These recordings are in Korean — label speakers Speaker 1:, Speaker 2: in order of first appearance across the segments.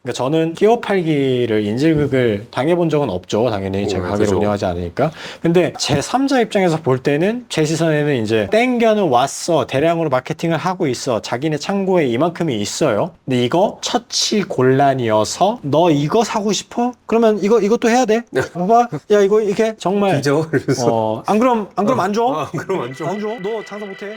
Speaker 1: 그러니까 저는 끼워 팔기를 인질극을 당해본 적은 없죠. 당연히 제가 가게를
Speaker 2: 그죠.
Speaker 1: 운영하지 않으니까. 근데 제 3자 입장에서 볼 때는 제 시선에는 이제 땡겨는 왔어. 대량으로 마케팅을 하고 있어. 자기네 창고에 이만큼이 있어요. 근데 이거 처치곤란이어서 너 이거 사고 싶어? 그러면 이것도 해야 돼. 봐봐. 야 이거 이렇게 정말
Speaker 2: 기죠? 그래서
Speaker 1: 안 그럼 안 줘?
Speaker 2: 그럼 안 줘.
Speaker 1: 안 줘? 너 장사 못해?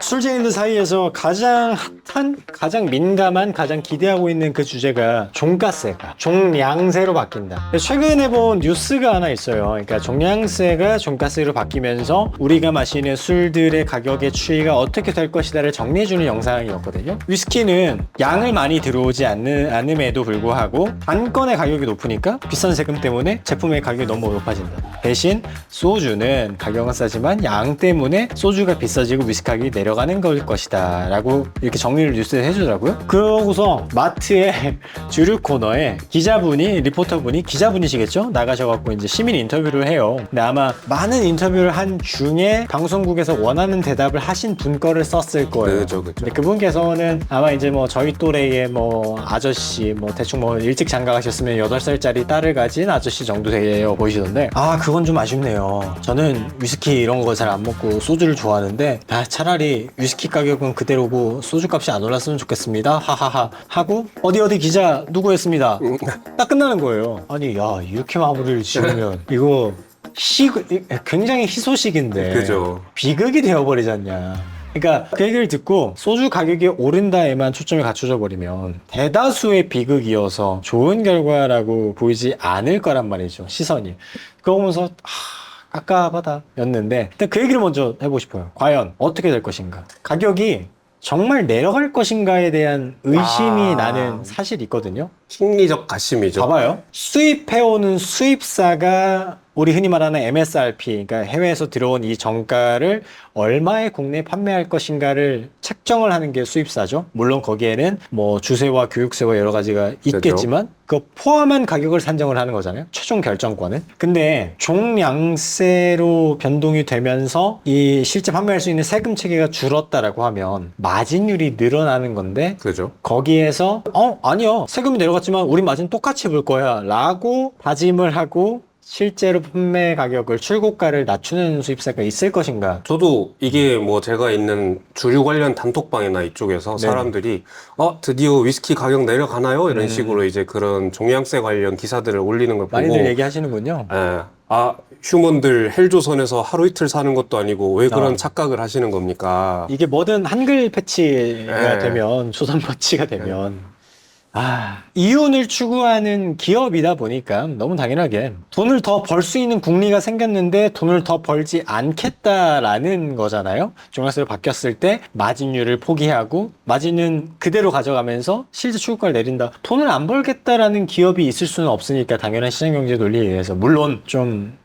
Speaker 1: 술쟁이들 사이에서 가장 핫한, 가장 민감한, 가장 기대하고 있는 그 주제가 종가세가 종량세로 바뀐다. 최근에 본 뉴스가 하나 있어요. 그러니까 종량세가 종가세로 바뀌면서 우리가 마시는 술들의 가격의 추이가 어떻게 될 것이다를 정리해주는 영상이었거든요. 위스키는 양을 많이 들어오지 않음에도 불구하고 단건의 가격이 높으니까 비싼 세금 때문에 제품의 가격이 너무 높아진다. 대신 소주는 가격은 싸지만 양 때문에 소주가 비싸지고 위스키 가격이 내려가는 걸 것이다 라고 이렇게 정리를 뉴스에 해주더라고요. 그러고서 마트의 주류 코너에 기자분이시겠죠? 나가셔갖고 이제 시민 인터뷰를 해요. 근데 아마 많은 인터뷰를 한 중에 방송국에서 원하는 대답을 하신 분 거를 썼을 거예요.
Speaker 2: 그죠.
Speaker 1: 근데 그분께서는 아마 이제 뭐 저희 또래의 뭐 아저씨 뭐 대충 뭐 일찍 장가 가셨으면 8살짜리 딸을 가진 아저씨 정도 되어 보이시던데, 그건 좀 아쉽네요. 저는 위스키 이런 거 잘 안 먹고 소주를 좋아하는데 차라리 위스키 가격은 그대로고 소주 값이 안 올랐으면 좋겠습니다. 하하하 하고 어디 기자 누구였습니다. 딱 끝나는 거예요. 아니 야 이렇게 마무리를 지으면 이거 굉장히 희소식인데
Speaker 2: 그죠.
Speaker 1: 비극이 되어버리지 않냐. 그러니까 그 얘기를 듣고 소주 가격이 오른다에만 초점이 갖춰져 버리면 대다수의 비극이어서 좋은 결과라고 보이지 않을 거란 말이죠. 시선이. 그거 보면서 깝깝하다 였는데, 일단 그 얘기를 먼저 해보고 싶어요. 과연 어떻게 될 것인가. 가격이 정말 내려갈 것인가에 대한 의심이 나는 사실 있거든요.
Speaker 2: 심리적 가심이죠.
Speaker 1: 봐봐요. 수입해오는 수입사가 우리 흔히 말하는 MSRP, 그러니까 해외에서 들어온 이 정가를 얼마에 국내에 판매할 것인가를 책정을 하는 게 수입사죠. 물론 거기에는 뭐 주세와 교육세와 여러 가지가 있겠지만 그 포함한 가격을 산정을 하는 거잖아요. 최종 결정권은. 근데 종량세로 변동이 되면서 이 실제 판매할 수 있는 세금 체계가 줄었다라고 하면 마진율이 늘어나는 건데,
Speaker 2: 그죠.
Speaker 1: 거기에서 아니요 세금이 내려갔지만 우리 마진 똑같이 볼 거야 라고 다짐을 하고 실제로 판매 가격을 출고가를 낮추는 수입사가 있을 것인가.
Speaker 2: 저도 이게 뭐 제가 있는 주류 관련 단톡방이나 이쪽에서 사람들이 드디어 위스키 가격 내려가나요? 이런 식으로 이제 그런 종량세 관련 기사들을 올리는 걸 보고
Speaker 1: 많이들 얘기하시는군요.
Speaker 2: 휴먼들 헬조선에서 하루 이틀 사는 것도 아니고 왜 그런 착각을 하시는 겁니까?
Speaker 1: 이게 뭐든 한글 패치가 되면, 조선 패치가 되면 이윤을 추구하는 기업이다 보니까 너무 당연하게 돈을 더 벌 수 있는 국리가 생겼는데 돈을 더 벌지 않겠다라는 거잖아요. 종량세로 바뀌었을 때 마진율을 포기하고 마진은 그대로 가져가면서 실제 출고가를 내린다. 돈을 안 벌겠다라는 기업이 있을 수는 없으니까 당연한 시장경제 논리에 의해서 물론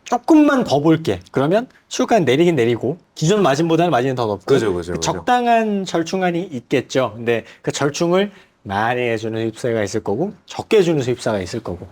Speaker 1: 조금만 더 볼게. 그러면 출고가는 내리긴 내리고 기존 마진보다는 마진은 더 높고
Speaker 2: 그죠.
Speaker 1: 적당한 절충안이 있겠죠. 근데 그 절충을 많이 해주는 수입사가 있을 거고 적게 해주는 수입사가 있을 거고,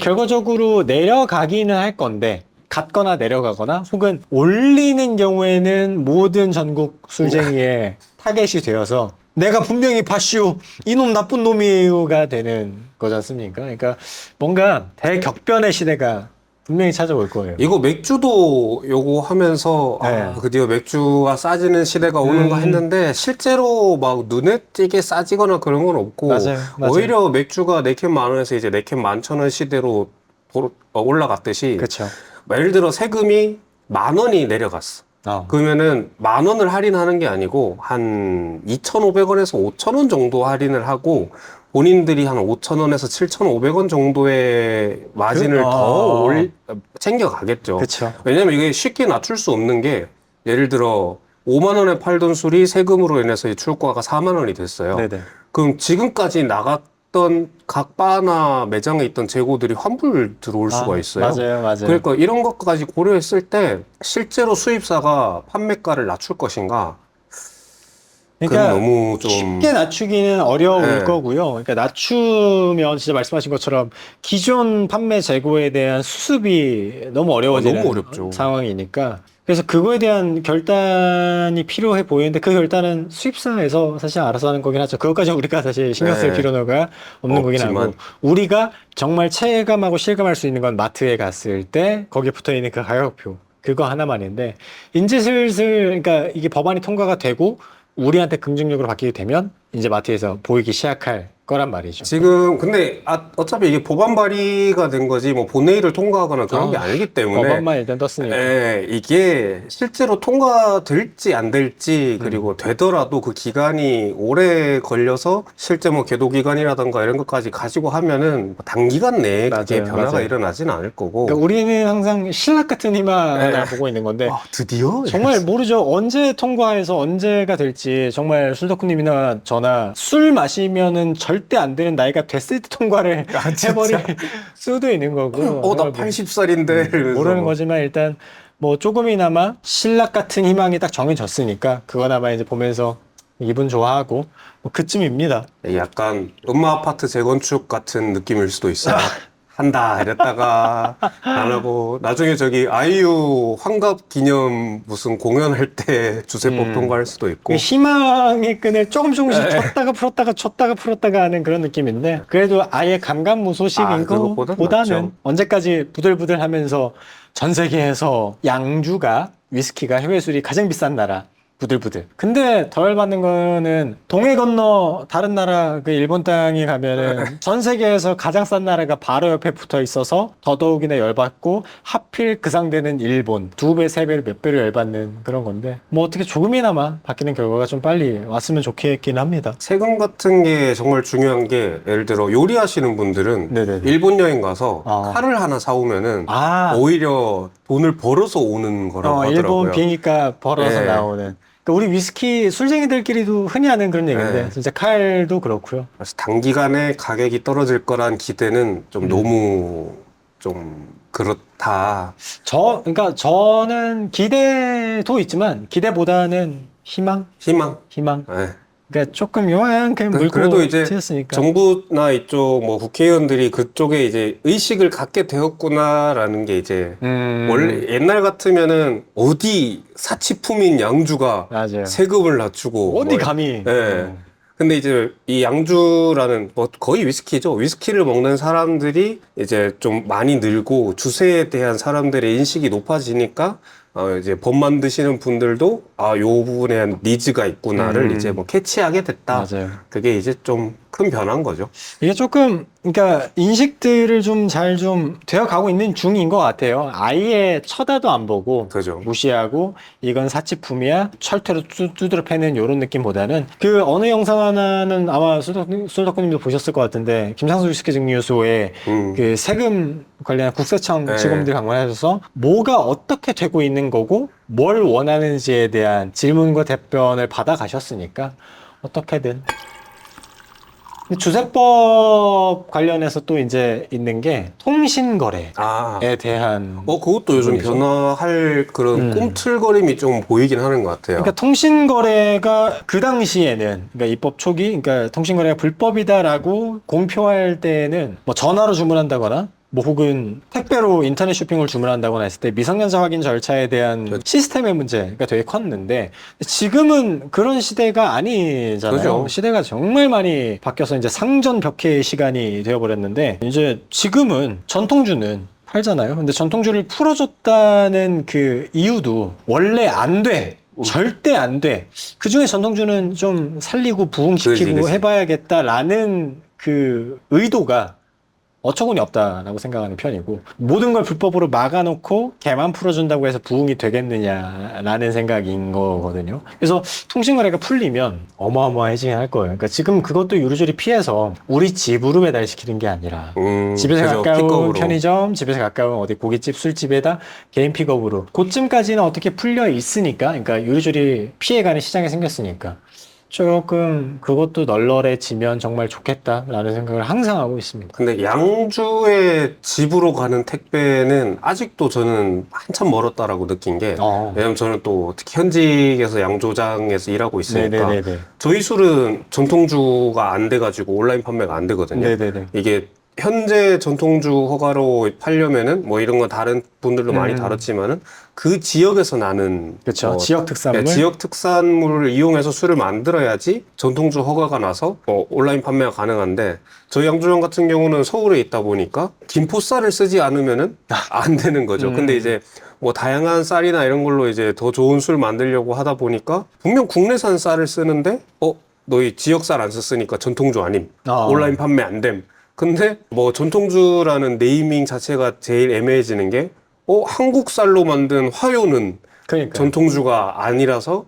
Speaker 1: 결과적으로 내려가기는 할 건데 갔거나 내려가거나 혹은 올리는 경우에는 모든 전국 술쟁이의 타겟이 되어서 내가 분명히 봤슈 이놈 나쁜 놈이에요가 되는 거지 않습니까? 그러니까 뭔가 대격변의 시대가 분명히 찾아올 거예요.
Speaker 2: 이거 맥주도 요거 하면서 드디어 맥주가 싸지는 시대가 오는가 했는데 실제로 막 눈에 띄게 싸지거나 그런 건 없고
Speaker 1: 맞아요.
Speaker 2: 오히려 맥주가 4캔 10,000원에서 이제 4캔 11,000원 시대로 올라갔듯이
Speaker 1: 그렇죠.
Speaker 2: 예를 들어 세금이 10,000원이 내려갔어. 그러면은 10,000원을 할인하는 게 아니고 한 2,500원에서 5,000원 정도 할인을 하고 본인들이 한 5,000원에서 7,500원 정도의 마진을 더 챙겨가겠죠.
Speaker 1: 그쵸.
Speaker 2: 왜냐면 이게 쉽게 낮출 수 없는 게, 예를 들어 5만 원에 팔던 술이 세금으로 인해서 출고가가 4만 원이 됐어요.
Speaker 1: 네네.
Speaker 2: 그럼 지금까지 나갔던 각 바나 매장에 있던 재고들이 환불 들어올 수가 있어요.
Speaker 1: 맞아요.
Speaker 2: 그러니까 이런 것까지 고려했을 때 실제로 수입사가 판매가를 낮출 것인가?
Speaker 1: 그러니까
Speaker 2: 너무 좀
Speaker 1: 쉽게 낮추기는 어려울 거고요. 그러니까 낮추면 진짜 말씀하신 것처럼 기존 판매 재고에 대한 수습이 너무 어려워지는
Speaker 2: 너무 어렵죠.
Speaker 1: 상황이니까 그래서 그거에 대한 결단이 필요해 보이는데 그 결단은 수입사에서 사실 알아서 하는 거긴 하죠. 그것까지 우리가 사실 신경 쓸
Speaker 2: 네.
Speaker 1: 필요가 없는 거긴 하고
Speaker 2: 없지만.
Speaker 1: 우리가 정말 체감하고 실감할 수 있는 건 마트에 갔을 때 거기에 붙어 있는 그 가격표 그거 하나만인데 이제 슬슬 그러니까 이게 법안이 통과가 되고 우리한테 긍정적으로 바뀌게 되면 이제 마트에서 보이기 시작할 거란 말이죠.
Speaker 2: 지금 근데 어차피 이게 법안 발의가 된 거지 뭐 본회의를 통과하거나 그런 게 아니기 때문에
Speaker 1: 법안만 일단 떴으니까.
Speaker 2: 예, 이게 실제로 통과될지 안 될지 그리고 되더라도 그 기간이 오래 걸려서 실제 뭐 계도 기간이라던가 이런 것까지 가지고 하면은 단기간 내에 그게
Speaker 1: 맞아요,
Speaker 2: 변화가
Speaker 1: 맞아요.
Speaker 2: 일어나지는 않을 거고.
Speaker 1: 그러니까 우리는 항상 신락 같은 희망을
Speaker 2: 네.
Speaker 1: 보고 있는 건데
Speaker 2: 드디어?
Speaker 1: 정말 모르죠. 언제 통과해서 언제가 될지. 정말 술덕후님이나 저나 술 마시면은 절대 안 되는 나이가 됐을 때 통과를 해버릴 수도 있는 거고.
Speaker 2: 나 80살인데
Speaker 1: 모르는 거지만 일단 뭐 조금이나마 신락 같은 희망이 딱 정해졌으니까 그거나마 이제 보면서 기분 좋아하고 뭐 그쯤입니다.
Speaker 2: 약간 음마 아파트 재건축 같은 느낌일 수도 있어요. 한다 이랬다가 안 하고 나중에 저기 아이유 환갑 기념 무슨 공연할 때 주세법 통과할 수도 있고.
Speaker 1: 그 희망의 끈을 조금씩 쳤다가 풀었다가 쳤다가 풀었다가 하는 그런 느낌인데 그래도 아예 감감무소식인
Speaker 2: 그것보단
Speaker 1: 것보다는
Speaker 2: 낫죠.
Speaker 1: 언제까지 부들부들 하면서 전 세계에서 양주가 위스키가 해외 술이 가장 비싼 나라 부들부들. 근데 덜 받는 거는 동해 건너 다른 나라 그 일본 땅에 가면은 전 세계에서 가장 싼 나라가 바로 옆에 붙어 있어서 더더욱이나 열받고 하필 그 상대는 일본 2배, 3배를 몇 배를 열받는 그런 건데 뭐 어떻게 조금이나마 바뀌는 결과가 좀 빨리 왔으면 좋겠긴 합니다.
Speaker 2: 세금 같은 게 정말 중요한 게 예를 들어 요리하시는 분들은
Speaker 1: 네네네.
Speaker 2: 일본 여행 가서
Speaker 1: 아.
Speaker 2: 칼을 하나 사오면은 오히려 돈을 벌어서 오는 거라고 하더라고요.
Speaker 1: 일본 비행기값 벌어서
Speaker 2: 네.
Speaker 1: 나오는. 그러니까 우리 위스키 술쟁이들끼리도 흔히 하는 그런 얘기인데
Speaker 2: 네.
Speaker 1: 진짜 칼도 그렇고요.
Speaker 2: 그래서 단기간에 가격이 떨어질 거란 기대는 좀 너무 좀 그렇다.
Speaker 1: 그러니까 저는 기대도 있지만 기대보다는 희망.
Speaker 2: 희망.
Speaker 1: 그러니까 조금 요만큼 물고
Speaker 2: 그래도 이제
Speaker 1: 튀었으니까.
Speaker 2: 정부나 이쪽 뭐 국회의원들이 그쪽에 이제 의식을 갖게 되었구나라는 게 이제 원래 옛날 같으면은 어디 사치품인 양주가
Speaker 1: 맞아요.
Speaker 2: 세금을 낮추고
Speaker 1: 어디 감히.
Speaker 2: 근데 이제 이 양주라는 뭐 거의 위스키죠. 위스키를 먹는 사람들이 이제 좀 많이 늘고 주세에 대한 사람들의 인식이 높아지니까 이제 법 만드시는 분들도 요 부분에 대한 니즈가 있구나를 이제 뭐 캐치하게 됐다.
Speaker 1: 맞아요.
Speaker 2: 그게 이제 좀 큰 변화인 거죠.
Speaker 1: 이게 조금 그러니까 인식들을 좀 잘 좀 되어 가고 있는 중인 것 같아요. 아예 쳐다도 안 보고
Speaker 2: 그죠.
Speaker 1: 무시하고 이건 사치품이야 철퇴로 두드려 패는 이런 느낌보다는 그 어느 영상 하나는 아마 술덕후님도 보셨을 것 같은데 김상수 위스키 증류소에 그 세금 관련한 국세청
Speaker 2: 네.
Speaker 1: 직원들 방문하셔서 뭐가 어떻게 되고 있는 거고 뭘 원하는지에 대한 질문과 답변을 받아 가셨으니까 어떻게든. 주세법 관련해서 또 이제 있는 게 통신거래에 대한.
Speaker 2: 그것도 요즘
Speaker 1: 부분이죠.
Speaker 2: 변화할 그런 꿈틀거림이 좀 보이긴 하는 것 같아요.
Speaker 1: 그러니까 통신거래가 그 당시에는 그러니까 입법 초기, 그러니까 통신거래가 불법이다라고 공표할 때는 뭐 전화로 주문한다거나 뭐 혹은 택배로 인터넷 쇼핑을 주문한다거나 했을 때 미성년자 확인 절차에 대한 시스템의 문제가 되게 컸는데 지금은 그런 시대가 아니잖아요.
Speaker 2: 그죠.
Speaker 1: 시대가 정말 많이 바뀌어서 이제 상전벽해의 시간이 되어버렸는데 이제 지금은 전통주는 팔잖아요. 근데 전통주를 풀어줬다는 그 이유도 원래 안 돼. 절대 안 돼. 그 중에 전통주는 좀 살리고 부흥시키고
Speaker 2: 그치.
Speaker 1: 해봐야겠다라는 그 의도가 어처구니 없다라고 생각하는 편이고 모든 걸 불법으로 막아놓고 걔만 풀어준다고 해서 부흥이 되겠느냐라는 생각인 거거든요. 그래서 통신거래가 풀리면 어마어마해지긴 할 거예요. 그러니까 지금 그것도 요리조리 피해서 우리 집으로 배달시키는 게 아니라 집에서
Speaker 2: 그죠.
Speaker 1: 가까운
Speaker 2: 픽업으로.
Speaker 1: 편의점, 집에서 가까운 어디 고깃집, 술집에다 개인 픽업으로 그쯤까지는 어떻게 풀려 있으니까 그러니까 요리조리 피해가는 시장이 생겼으니까 조금 그것도 널널해지면 정말 좋겠다라는 생각을 항상 하고 있습니다.
Speaker 2: 근데 양주의 집으로 가는 택배는 아직도 저는 한참 멀었다라고 느낀 게 왜냐면 저는 또 특히 현직에서 양조장에서 일하고 있으니까
Speaker 1: 네네네네.
Speaker 2: 저희 술은 전통주가 안 돼가지고 온라인 판매가 안 되거든요.
Speaker 1: 네네네.
Speaker 2: 이게 현재 전통주 허가로 팔려면은 뭐 이런 건 다른 분들도 많이 다뤘지만은 그 지역에서 나는
Speaker 1: 그렇죠. 지역 특산물.
Speaker 2: 지역 특산물을 이용해서 술을 만들어야지 전통주 허가가 나서 온라인 판매가 가능한데 저희 양조장 같은 경우는 서울에 있다 보니까 김포 쌀을 쓰지 않으면은 안 되는 거죠. 근데 이제 뭐 다양한 쌀이나 이런 걸로 이제 더 좋은 술 만들려고 하다 보니까 분명 국내산 쌀을 쓰는데 너희 지역 쌀 안 썼으니까 전통주 아님. 온라인 판매 안 됨. 근데 뭐 전통주라는 네이밍 자체가 제일 애매해지는 게 한국 쌀로 만든 화요는
Speaker 1: 그러니까요.
Speaker 2: 전통주가 아니라서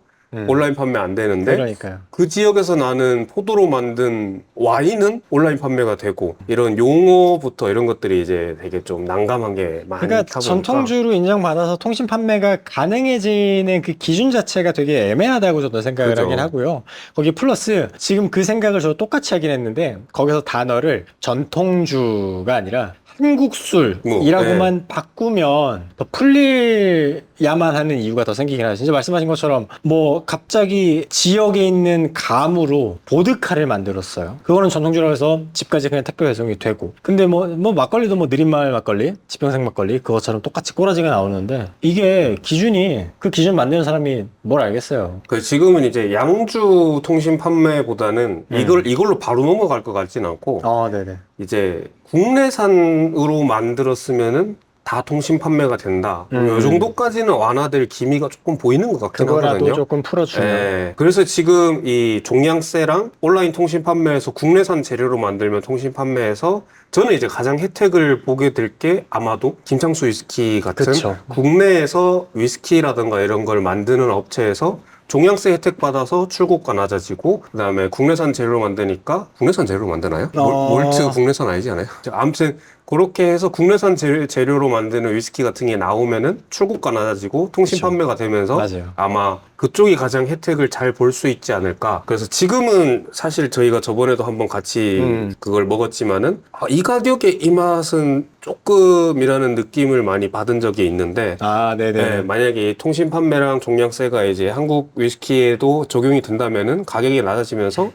Speaker 2: 온라인 판매 안 되는데
Speaker 1: 그러니까요.
Speaker 2: 그 지역에서 나는 포도로 만든 와인은 온라인 판매가 되고 이런 용어부터 이런 것들이 이제 되게 좀 난감한 게 많다
Speaker 1: 그러니까
Speaker 2: 보니까
Speaker 1: 전통주로 인정받아서 통신 판매가 가능해지는 그 기준 자체가 되게 애매하다고 저도 생각을
Speaker 2: 그죠.
Speaker 1: 하긴 하고요. 거기 플러스 지금 그 생각을 저도 똑같이 하긴 했는데 거기서 단어를 전통주가 아니라 한국술이라고만 바꾸면 더 풀려야만 하는 이유가 더 생기긴 하죠. 진짜 말씀하신 것처럼 뭐 갑자기 지역에 있는 감으로 보드카를 만들었어요. 그거는 전통주라고 해서 집까지 그냥 택배 배송이 되고. 근데 뭐 막걸리도 뭐 느린마을 막걸리, 지평생 막걸리 그것처럼 똑같이 꼬라지가 나오는데 이게 기준이 그 기준 만드는 사람이 뭘 알겠어요.
Speaker 2: 지금은 이제 양주 통신 판매보다는 이걸로 바로 넘어갈 것 같진 않고
Speaker 1: 네네.
Speaker 2: 이제 국내산으로 만들었으면은 다 통신 판매가 된다. 이 정도까지는 완화될 기미가 조금 보이는 것 같긴
Speaker 1: 그거라도
Speaker 2: 하거든요.
Speaker 1: 조금 풀어주면.
Speaker 2: 네. 그래서 지금 이 종량세랑 온라인 통신 판매에서 국내산 재료로 만들면 통신 판매에서 저는 이제 가장 혜택을 보게 될 게 아마도 김창수 위스키 같은
Speaker 1: 그쵸.
Speaker 2: 국내에서 위스키라든가 이런 걸 만드는 업체에서 종량세 혜택 받아서 출고가 낮아지고 그다음에 국내산 재료로 만드니까 국내산 재료로 만드나요? 몰트 국내산 아니지 않아요? 아무튼 그렇게 해서 국내산 재료로 만드는 위스키 같은 게 나오면은 출고가 낮아지고 통신
Speaker 1: 그쵸.
Speaker 2: 판매가 되면서
Speaker 1: 맞아요.
Speaker 2: 아마 그쪽이 가장 혜택을 잘 볼 수 있지 않을까. 그래서 지금은 사실 저희가 저번에도 한번 같이 그걸 먹었지만은 이 가격에 이 맛은 조금이라는 느낌을 많이 받은 적이 있는데
Speaker 1: 네네.
Speaker 2: 네, 만약에 통신 판매랑 종량세가 이제 한국 위스키에도 적용이 된다면은 가격이 낮아지면서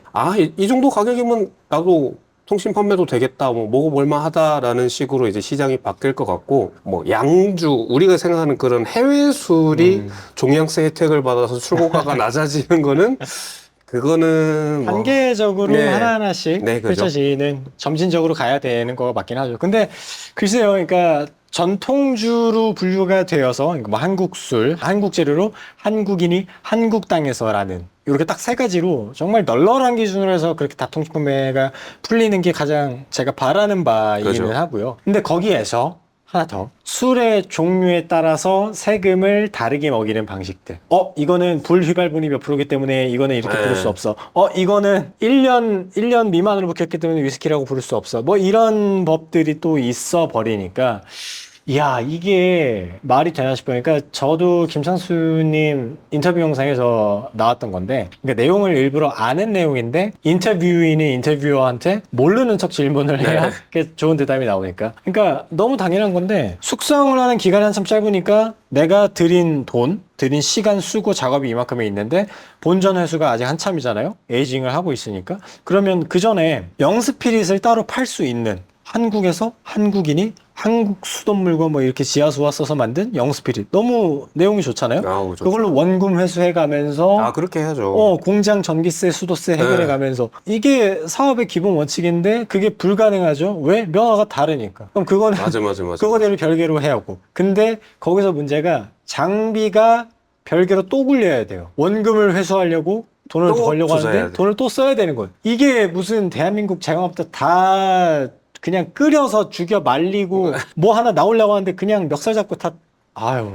Speaker 2: 이 정도 가격이면 나도 통신 판매도 되겠다, 뭐 먹어볼만 하다라는 식으로 이제 시장이 바뀔 것 같고, 뭐 양주 우리가 생각하는 그런 해외 술이 종량세 혜택을 받아서 출고가가 낮아지는 거는 그거는 뭐
Speaker 1: 단계적으로
Speaker 2: 네.
Speaker 1: 하나하나씩
Speaker 2: 네, 그죠.
Speaker 1: 펼쳐지는 점진적으로 가야 되는 거 맞긴 하죠. 근데 글쎄요, 그러니까 전통주로 분류가 되어서 뭐 한국술, 한국 재료로 한국인이 한국 땅에서라는 이렇게 딱 세 가지로 정말 널널한 기준으로 해서 그렇게 다 통신 판매가 풀리는 게 가장 제가 바라는 바이기는
Speaker 2: 그죠.
Speaker 1: 하고요. 근데 거기에서 하나 더. 술의 종류에 따라서 세금을 다르게 먹이는 방식들. 이거는 불휘발분이 몇 프로기 때문에 이거는 이렇게 부를 수 없어. 이거는 1년 미만으로 묵혔기 때문에 위스키라고 부를 수 없어. 뭐 이런 법들이 또 있어 버리니까 이야, 이게 말이 되나 싶어요. 그러니까 저도 김창수님 인터뷰 영상에서 나왔던 건데, 그러니까 내용을 일부러 아는 내용인데, 인터뷰인이 인터뷰어한테 모르는 척 질문을 해야 그게 좋은 대답이 나오니까. 그러니까 너무 당연한 건데, 숙성을 하는 기간이 한참 짧으니까 내가 들인 돈, 들인 시간, 수고, 작업이 이만큼이 있는데, 본전 회수가 아직 한참이잖아요? 에이징을 하고 있으니까. 그러면 그 전에 영스피릿을 따로 팔 수 있는 한국에서 한국인이 한국 수돗물과 뭐 이렇게 지하수와 써서 만든 영스피릿 너무 내용이 좋잖아요. 그걸로 원금 회수해 가면서
Speaker 2: 그렇게 해야죠.
Speaker 1: 공장 전기세, 수도세 해결해 가면서 이게 사업의 기본 원칙인데 그게 불가능하죠. 왜? 면허가 다르니까. 그럼 그거는
Speaker 2: 맞아.
Speaker 1: 그거대로 별개로 해야 하고. 근데 거기서 문제가 장비가 별개로 또 굴려야 돼요. 원금을 회수하려고 돈을 더 벌려고 하는데 돈을 또 써야 되는 거예요. 이게 무슨 대한민국 자영업자 다 그냥 끓여서 죽여 말리고 뭐 하나 나오려고 하는데 그냥 멱살 잡고 다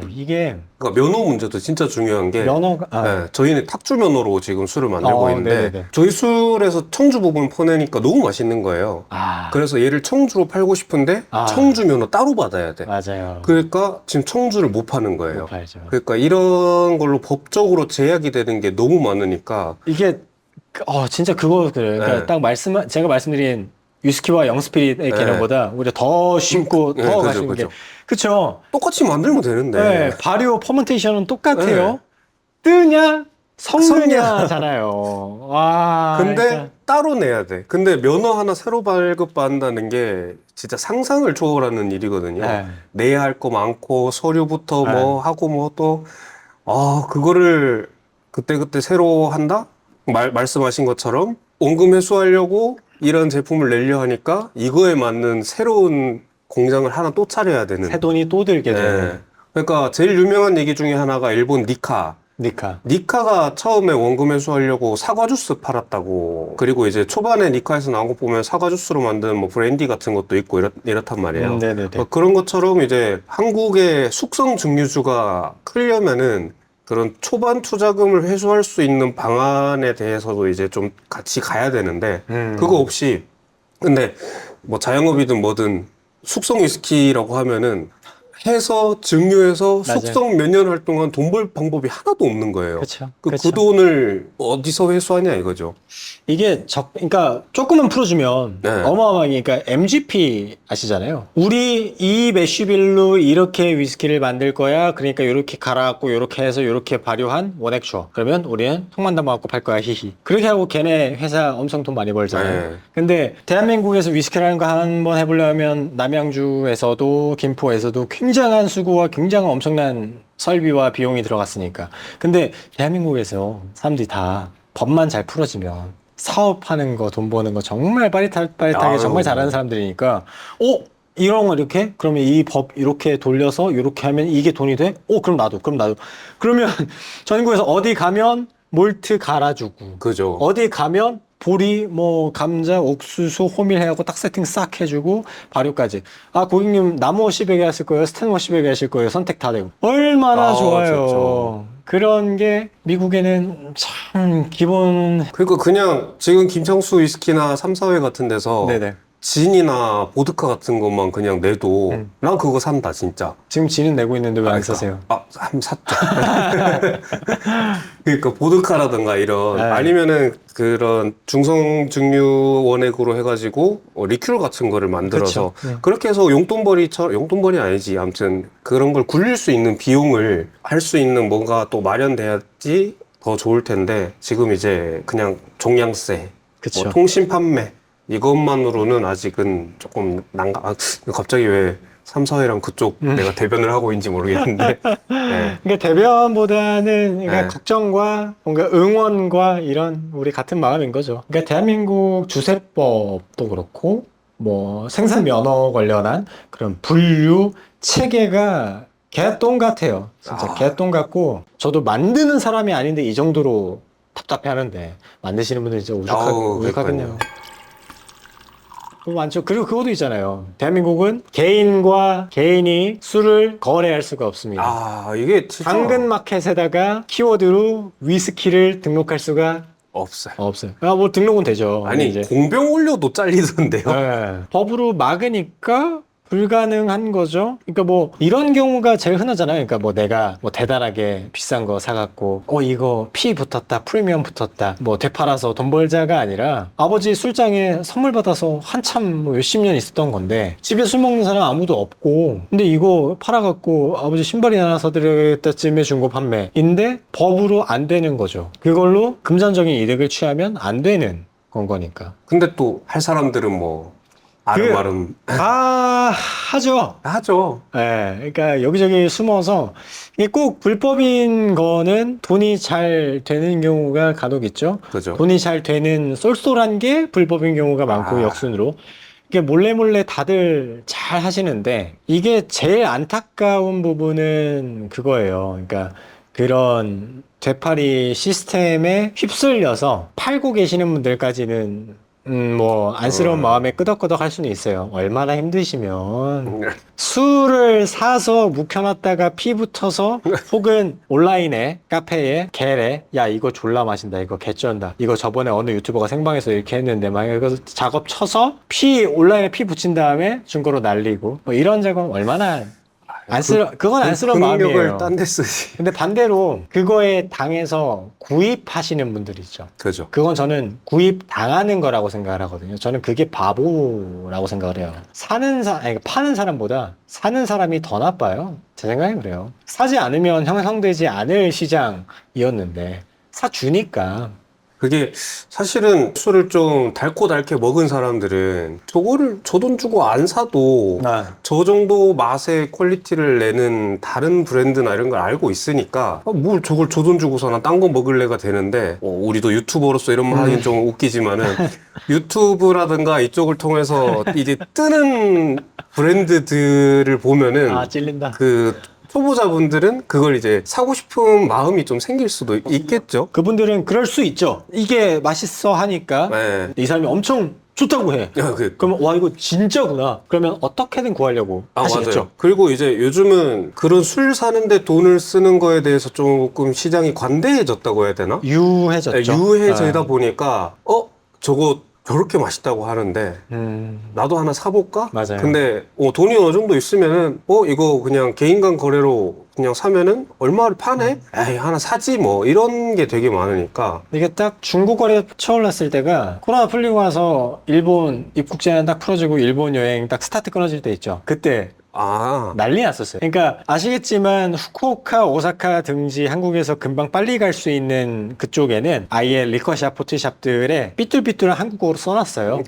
Speaker 1: 이게
Speaker 2: 그러니까 면허 문제도 진짜 중요한 게
Speaker 1: 면허가
Speaker 2: 저희는 탁주 면허로 지금 술을 만들고 있는데
Speaker 1: 네네네.
Speaker 2: 저희 술에서 청주 부분 퍼내니까 너무 맛있는 거예요. 그래서 얘를 청주로 팔고 싶은데 청주 면허 따로 받아야 돼.
Speaker 1: 맞아요.
Speaker 2: 그러니까 지금 청주를 못 파는 거예요.
Speaker 1: 못 팔죠.
Speaker 2: 그러니까 이런 걸로 법적으로 제약이 되는 게 너무 많으니까
Speaker 1: 이게 진짜 그래요. 그러니까 딱 제가 말씀드린 위스키와 영스피릿의 개념보다 오히려 더 쉽고 더 가시는 게 그쵸?
Speaker 2: 똑같이 만들면 되는데
Speaker 1: 발효 퍼먼테이션은 똑같아요. 뜨냐 성능이잖아요. 와.
Speaker 2: 근데
Speaker 1: 그러니까.
Speaker 2: 따로 내야 돼. 근데 면허 하나 새로 발급받는다는 게 진짜 상상을 초월하는 일이거든요.
Speaker 1: 네.
Speaker 2: 내야 할 거 많고 서류부터
Speaker 1: 네.
Speaker 2: 뭐 하고 뭐 또 그거를 그때그때 새로 한다? 말씀하신 것처럼 원금 회수하려고 이런 제품을 내려 하니까 이거에 맞는 새로운 공장을 하나 또 차려야 되는.
Speaker 1: 새 돈이 또 들게 되는.
Speaker 2: 네. 그러니까 제일 유명한 얘기 중에 하나가 일본 니카.
Speaker 1: 니카.
Speaker 2: 니카가 처음에 원금 회수하려고 사과 주스 팔았다고. 그리고 이제 초반에 니카에서 나온 거 보면 사과 주스로 만든 뭐 브랜디 같은 것도 있고 이렇단 말이에요.
Speaker 1: 네네네.
Speaker 2: 그런 것처럼 이제 한국의 숙성 증류주가 크려면은 그런 초반 투자금을 회수할 수 있는 방안에 대해서도 이제 좀 같이 가야 되는데 그거 없이 근데 뭐 자영업이든 뭐든 숙성 위스키라고 하면은 해서 증류해서
Speaker 1: 맞아요.
Speaker 2: 숙성 몇 년 활동한 돈 벌 방법이 하나도 없는 거예요.
Speaker 1: 그렇죠.
Speaker 2: 그 돈을 어디서 회수하냐 이거죠.
Speaker 1: 이게 그러니까 조금만 풀어주면
Speaker 2: 네.
Speaker 1: 어마어마하게, 그러니까 MGP 아시잖아요. 우리 이 매쉬빌로 이렇게 위스키를 만들 거야. 그러니까 이렇게 갈아갖고 이렇게 해서 이렇게 발효한 원액 줘. 그러면 우리는 통만 담아갖고 팔 거야. 히히. 그렇게 하고 걔네 회사 엄청 돈 많이 벌잖아요.
Speaker 2: 네.
Speaker 1: 근데 대한민국에서 위스키라는 거 한번 해보려면 남양주에서도 김포에서도 굉장한 수고와 굉장한 엄청난 설비와 비용이 들어갔으니까. 근데 대한민국에서 사람들이 다 법만 잘 풀어지면 사업하는 거, 돈 버는 거 정말 빠릿빠릿하게
Speaker 2: 아유.
Speaker 1: 정말 잘하는 사람들이니까, 이런 거 이렇게? 그러면 이 법 이렇게 돌려서 이렇게 하면 이게 돈이 돼? 그럼 나도. 그러면 전국에서 어디 가면 몰트 갈아주고,
Speaker 2: 그죠.
Speaker 1: 어디 가면 보리, 뭐, 감자, 옥수수, 호밀 해갖고 딱 세팅 싹 해주고, 발효까지. 고객님, 나무워시백에 하실 거예요? 스텐워시백에 하실 거예요? 선택 다 되고. 얼마나 좋아요.
Speaker 2: 좋죠.
Speaker 1: 그런 게 미국에는 참 기본.
Speaker 2: 그러니까 그냥 지금 김창수 위스키나 삼사회 같은 데서
Speaker 1: 네네.
Speaker 2: 진이나 보드카 같은 것만 그냥 내도 난 그거 산다 진짜.
Speaker 1: 지금 지는 내고 있는데 왜 안
Speaker 2: 그러니까.
Speaker 1: 사세요?
Speaker 2: 한번 샀죠. 그러니까 보드카라든가 이런
Speaker 1: 네.
Speaker 2: 아니면은 그런 중성 증류 원액으로 해가지고 리큐르 같은 거를 만들어서
Speaker 1: 그쵸. 네.
Speaker 2: 그렇게 해서 용돈벌이 아니지. 아무튼 그런 걸 굴릴 수 있는 비용을 할 수 있는 뭔가 또 마련돼야지 더 좋을 텐데 지금 이제 그냥 종량세,
Speaker 1: 그쵸.
Speaker 2: 뭐 통신 판매 이것만으로는 아직은 조금 갑자기 왜 삼사회랑 그쪽 내가 대변을 하고 있는지 모르겠는데. 네.
Speaker 1: 그러니까 대변보다는 그러니까
Speaker 2: 네.
Speaker 1: 걱정과 뭔가 응원과 이런 우리 같은 마음인 거죠. 그러니까 대한민국 주세법도 그렇고 뭐 생산 면허 관련한 그런 분류 체계가 개똥 같아요. 진짜 개똥 같고 저도 만드는 사람이 아닌데 이 정도로 답답해하는데 만드시는 분들 진짜 오죽하겠네요. 많죠. 그리고 그것도 있잖아요. 대한민국은 개인과 개인이 술을 거래할 수가 없습니다.
Speaker 2: 이게 진짜
Speaker 1: 당근마켓에다가 키워드로 위스키를 등록할 수가
Speaker 2: 없어요.
Speaker 1: 뭐 등록은 되죠.
Speaker 2: 아니
Speaker 1: 이제.
Speaker 2: 공병 올려도 잘리던데요.
Speaker 1: 네. 법으로 막으니까 불가능한 거죠. 그러니까 뭐 이런 경우가 제일 흔하잖아요. 그러니까 뭐 내가 뭐 대단하게 비싼 거 사갖고 이거 피 붙었다, 프리미엄 붙었다, 뭐 되팔아서 돈 벌자가 아니라 아버지 술장에 선물 받아서 한참 뭐 몇십 년 있었던 건데 집에 술 먹는 사람 아무도 없고 근데 이거 팔아갖고 아버지 신발이 하나 사드리겠다쯤에 중고 판매인데 법으로 안 되는 거죠. 그걸로 금전적인 이득을 취하면 안 되는 건 거니까.
Speaker 2: 근데 또 할 사람들은 뭐 아름아름
Speaker 1: 다 하죠.
Speaker 2: 하죠.
Speaker 1: 네, 그러니까 여기저기 숨어서 이게 꼭 불법인 거는 돈이 잘 되는 경우가 간혹 있죠.
Speaker 2: 그죠.
Speaker 1: 돈이 잘 되는 쏠쏠한 게 불법인 경우가 많고 역순으로 이게 몰래 다들 잘 하시는데 이게 제일 안타까운 부분은 그거예요. 그러니까 그런 되팔이 시스템에 휩쓸려서 팔고 계시는 분들까지는 뭐 안쓰러운 마음에 끄덕끄덕 할 수는 있어요. 얼마나 힘드시면 술을 사서 묵혀놨다가 피 붙어서 혹은 온라인에 카페에 게래 야 이거 졸라 마신다 이거 개쩐다 이거 저번에 어느 유튜버가 생방에서 이렇게 했는데 막 이거 작업 쳐서 온라인에 피 붙인 다음에 중고로 날리고 뭐 이런 작업 얼마나 그건 안쓰러운 마음이에요.
Speaker 2: 능력을 딴 데 쓰지.
Speaker 1: 근데 반대로 그거에 당해서 구입하시는 분들이 있죠.
Speaker 2: 그죠.
Speaker 1: 그건 저는 구입 당하는 거라고 생각을 하거든요. 저는 그게 바보라고 생각을 해요. 파는 사람보다 사는 사람이 더 나빠요. 제 생각엔 그래요. 사지 않으면 형성되지 않을 시장이었는데 사주니까.
Speaker 2: 그게 사실은 술을 좀 달고 달게 먹은 사람들은 저거를 저 돈 주고 안 사도 저 정도 맛의 퀄리티를 내는 다른 브랜드나 이런 걸 알고 있으니까 뭘 저걸 저 돈 주고서나 딴 거 먹을래가 되는데 우리도 유튜버로서 이런 말 하긴 좀 웃기지만은 유튜브라든가 이쪽을 통해서 이제 뜨는 브랜드들을 보면은
Speaker 1: 찔린다.
Speaker 2: 그 초보자분들은 그걸 이제 사고 싶은 마음이 좀 생길 수도 있겠죠.
Speaker 1: 그분들은 그럴 수 있죠. 이게 맛있어 하니까
Speaker 2: 네.
Speaker 1: 이 사람이 엄청 좋다고 해. 그러면 와 이거 진짜구나. 그러면 어떻게든 구하려고 하시겠죠.
Speaker 2: 맞아요. 그리고 이제 요즘은 그런 술 사는데 돈을 쓰는 거에 대해서 조금 시장이 관대해졌다고 해야 되나?
Speaker 1: 유해졌죠.
Speaker 2: 유해지다 보니까 저거 저렇게 맛있다고 하는데 나도 하나 사볼까?
Speaker 1: 맞아요.
Speaker 2: 근데 돈이 어느 정도 있으면은 이거 그냥 개인 간 거래로 그냥 사면은 얼마를 파네? 에이 하나 사지 뭐 이런 게 되게 많으니까
Speaker 1: 이게 딱 중국 거래가 쳐올랐을 때가 코로나 풀리고 나서 일본 입국 제한 딱 풀어지고 일본 여행 딱 스타트 끊어질 때 있죠. 그때 난리 났었어요. 그러니까 아시겠지만 후쿠오카, 오사카 등지 한국에서 금방 빨리 갈 수 있는 그쪽에는 아예 리커샵, 포트샵들에 삐뚤삐뚤한 한국어로 써놨어요.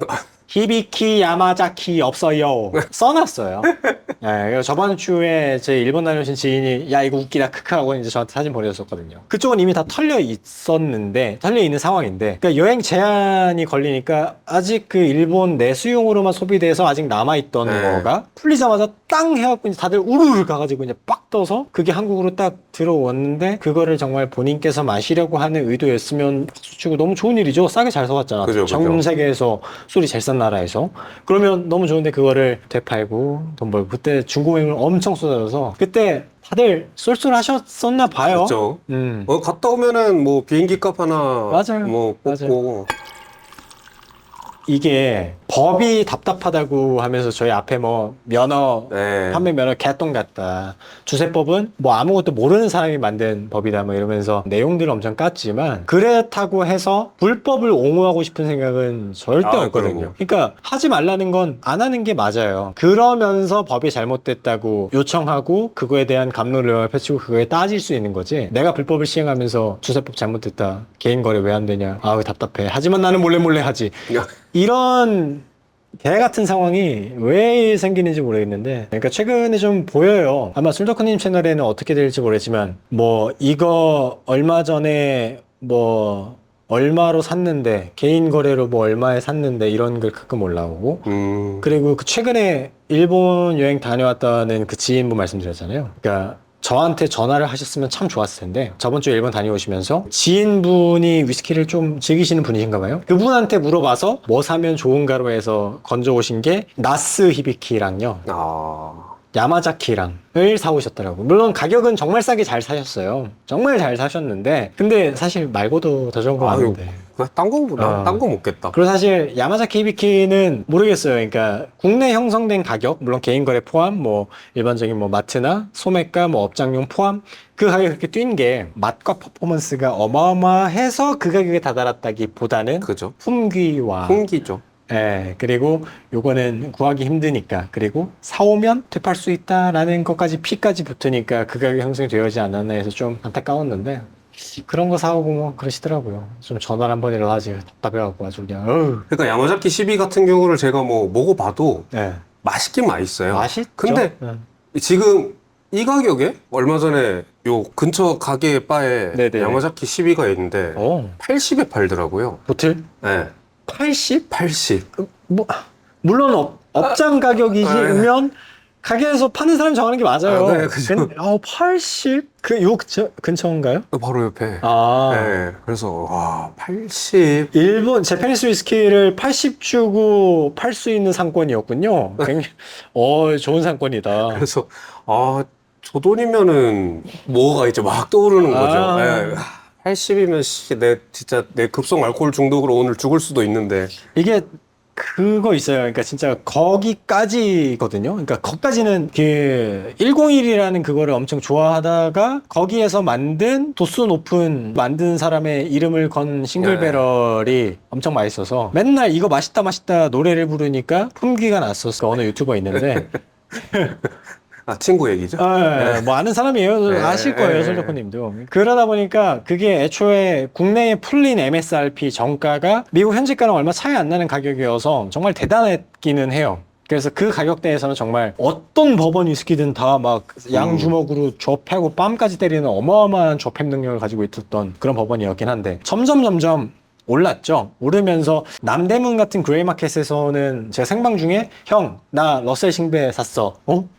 Speaker 1: 히비키 야마자키 없어요. 써놨어요. 네, 저번 주에 제 일본 다녀오신 지인이 야 이거 웃기다 크크하고 이제 저한테 사진 보내줬었거든요. 그쪽은 이미 다 털려 있는 상황인데, 그러니까 여행 제한이 걸리니까 아직 그 일본 내수용으로만 소비돼서 아직 남아있던 거가 풀리자마자 땅 해갖고 이제 다들 우르르 가가지고 이제 빡 떠서 그게 한국으로 딱 들어왔는데, 그거를 정말 본인께서 마시려고 하는 의도였으면 박수 치고 너무 좋은 일이죠. 싸게 잘 사왔잖아. 전 세계에서 술이 제일 싼 나라에서. 그러면 너무 좋은데 그거를 되팔고 돈 벌고, 그때 중고행을 엄청 쏟아져서 그때 다들 쏠쏠하셨었나 봐요.
Speaker 2: 그렇죠. 갔다 오면은 뭐 비행기 값 하나
Speaker 1: 맞아요.
Speaker 2: 뭐 뽑고.
Speaker 1: 이게 법이 답답하다고 하면서 저희 앞에 뭐 면허, 판매 면허 개똥 같다. 주세법은 뭐 아무것도 모르는 사람이 만든 법이다 뭐 이러면서 내용들을 엄청 깠지만, 그렇다고 해서 불법을 옹호하고 싶은 생각은 절대 없거든요. 그러니까 하지 말라는 건 안 하는 게 맞아요. 그러면서 법이 잘못됐다고 요청하고 그거에 대한 갑론을 펼치고 그거에 따질 수 있는 거지, 내가 불법을 시행하면서 주세법 잘못됐다, 개인 거래 왜 안 되냐, 아우 답답해, 하지만 나는 몰래 하지, 이런 개 같은 상황이 왜 생기는지 모르겠는데, 그러니까 최근에 좀 보여요. 아마 술덕후님 채널에는 어떻게 될지 모르겠지만, 뭐 이거 얼마 전에 뭐 얼마로 샀는데, 개인 거래로 뭐 얼마에 샀는데, 이런 글 가끔 올라오고, 그리고 그 최근에 일본 여행 다녀왔다는 그 지인분 말씀드렸잖아요. 그러니까 저한테 전화를 하셨으면 참 좋았을 텐데, 저번 주에 일본 다녀오시면서 지인분이 위스키를 좀 즐기시는 분이신가 봐요. 그분한테 물어봐서 뭐 사면 좋은가로 해서 건져오신 게 나스 히비키랑요, 야마자키랑을 사오셨더라고요. 물론 가격은 정말 싸게 잘 사셨어요. 정말 잘 사셨는데, 근데 사실 말고도 더 좋은 거 많은데.
Speaker 2: 딴 거보다 딴 거 먹겠다.
Speaker 1: 그리고 사실 야마자키 히비키는 모르겠어요. 그러니까 국내 형성된 가격, 물론 개인 거래 포함, 뭐 일반적인 뭐 마트나 소매가 뭐 업장용 포함, 그 가격이 그렇게 뛴 게 맛과 퍼포먼스가 어마어마해서 그 가격에 다다랐다기보다는
Speaker 2: 그죠?
Speaker 1: 품기죠. 예, 그리고 요거는 구하기 힘드니까, 그리고 사오면 되팔 수 있다라는 것까지 피까지 붙으니까 그 가격이 형성이 되어지 않았나 해서 좀 안타까웠는데, 그런 거 사오고 뭐 그러시더라고요. 좀 전화 한 번이라도 하지, 답답해갖고 아주 그냥.
Speaker 2: 그러니까 야마자키 12 같은 경우를 제가 뭐 먹어봐도 맛있긴 맛있어요.
Speaker 1: 맛있죠.
Speaker 2: 근데 지금 이 가격에 얼마 전에 요 근처 가게 바에 야마자키 12가 있는데 80에 팔더라고요.
Speaker 1: 보틀?
Speaker 2: 네.
Speaker 1: 80?
Speaker 2: 80.
Speaker 1: 뭐 물론 업장 가격이면 가게에서 파는 사람 정하는 게 맞아요.
Speaker 2: 네, 그죠.
Speaker 1: 80? 요 근처인가요?
Speaker 2: 바로 옆에. 네. 그래서 와, 80.
Speaker 1: 일본 제페니스 위스키를 80 주고 팔 수 있는 상권이었군요. 굉장히 좋은 상권이다.
Speaker 2: 그래서 저 돈이면은 뭐가 이제 막 떠오르는 거죠. 네. 80이면 진짜 내 급성 알코올 중독으로 오늘 죽을 수도 있는데.
Speaker 1: 이게 그거 있어요. 그러니까 진짜 거기까지거든요. 그러니까 거기까지는 그 101이라는 그거를 엄청 좋아하다가 거기에서 만든 도수 높은 만든 사람의 이름을 건 싱글배럴이 엄청 맛있어서 맨날 이거 맛있다 노래를 부르니까 품귀가 났었어. 어느 유튜버 있는데
Speaker 2: 아, 친구 얘기죠?
Speaker 1: 뭐 아는 사람이에요.
Speaker 2: 네.
Speaker 1: 아실 거예요,
Speaker 2: 네.
Speaker 1: 솔저코님도. 그러다 보니까 그게 애초에 국내에 풀린 MSRP 정가가 미국 현지가랑 얼마 차이 안 나는 가격이어서 정말 대단했기는 해요. 그래서 그 가격대에서는 정말 어떤 버번 위스키든 다 막 양주먹으로 조패고 뺨까지 때리는 어마어마한 조패 능력을 가지고 있었던 그런 버번이었긴 한데 점점 올랐죠. 오르면서 남대문 같은 그레이마켓에서는 제가 생방 중에 형, 나 러셀 싱베 샀어.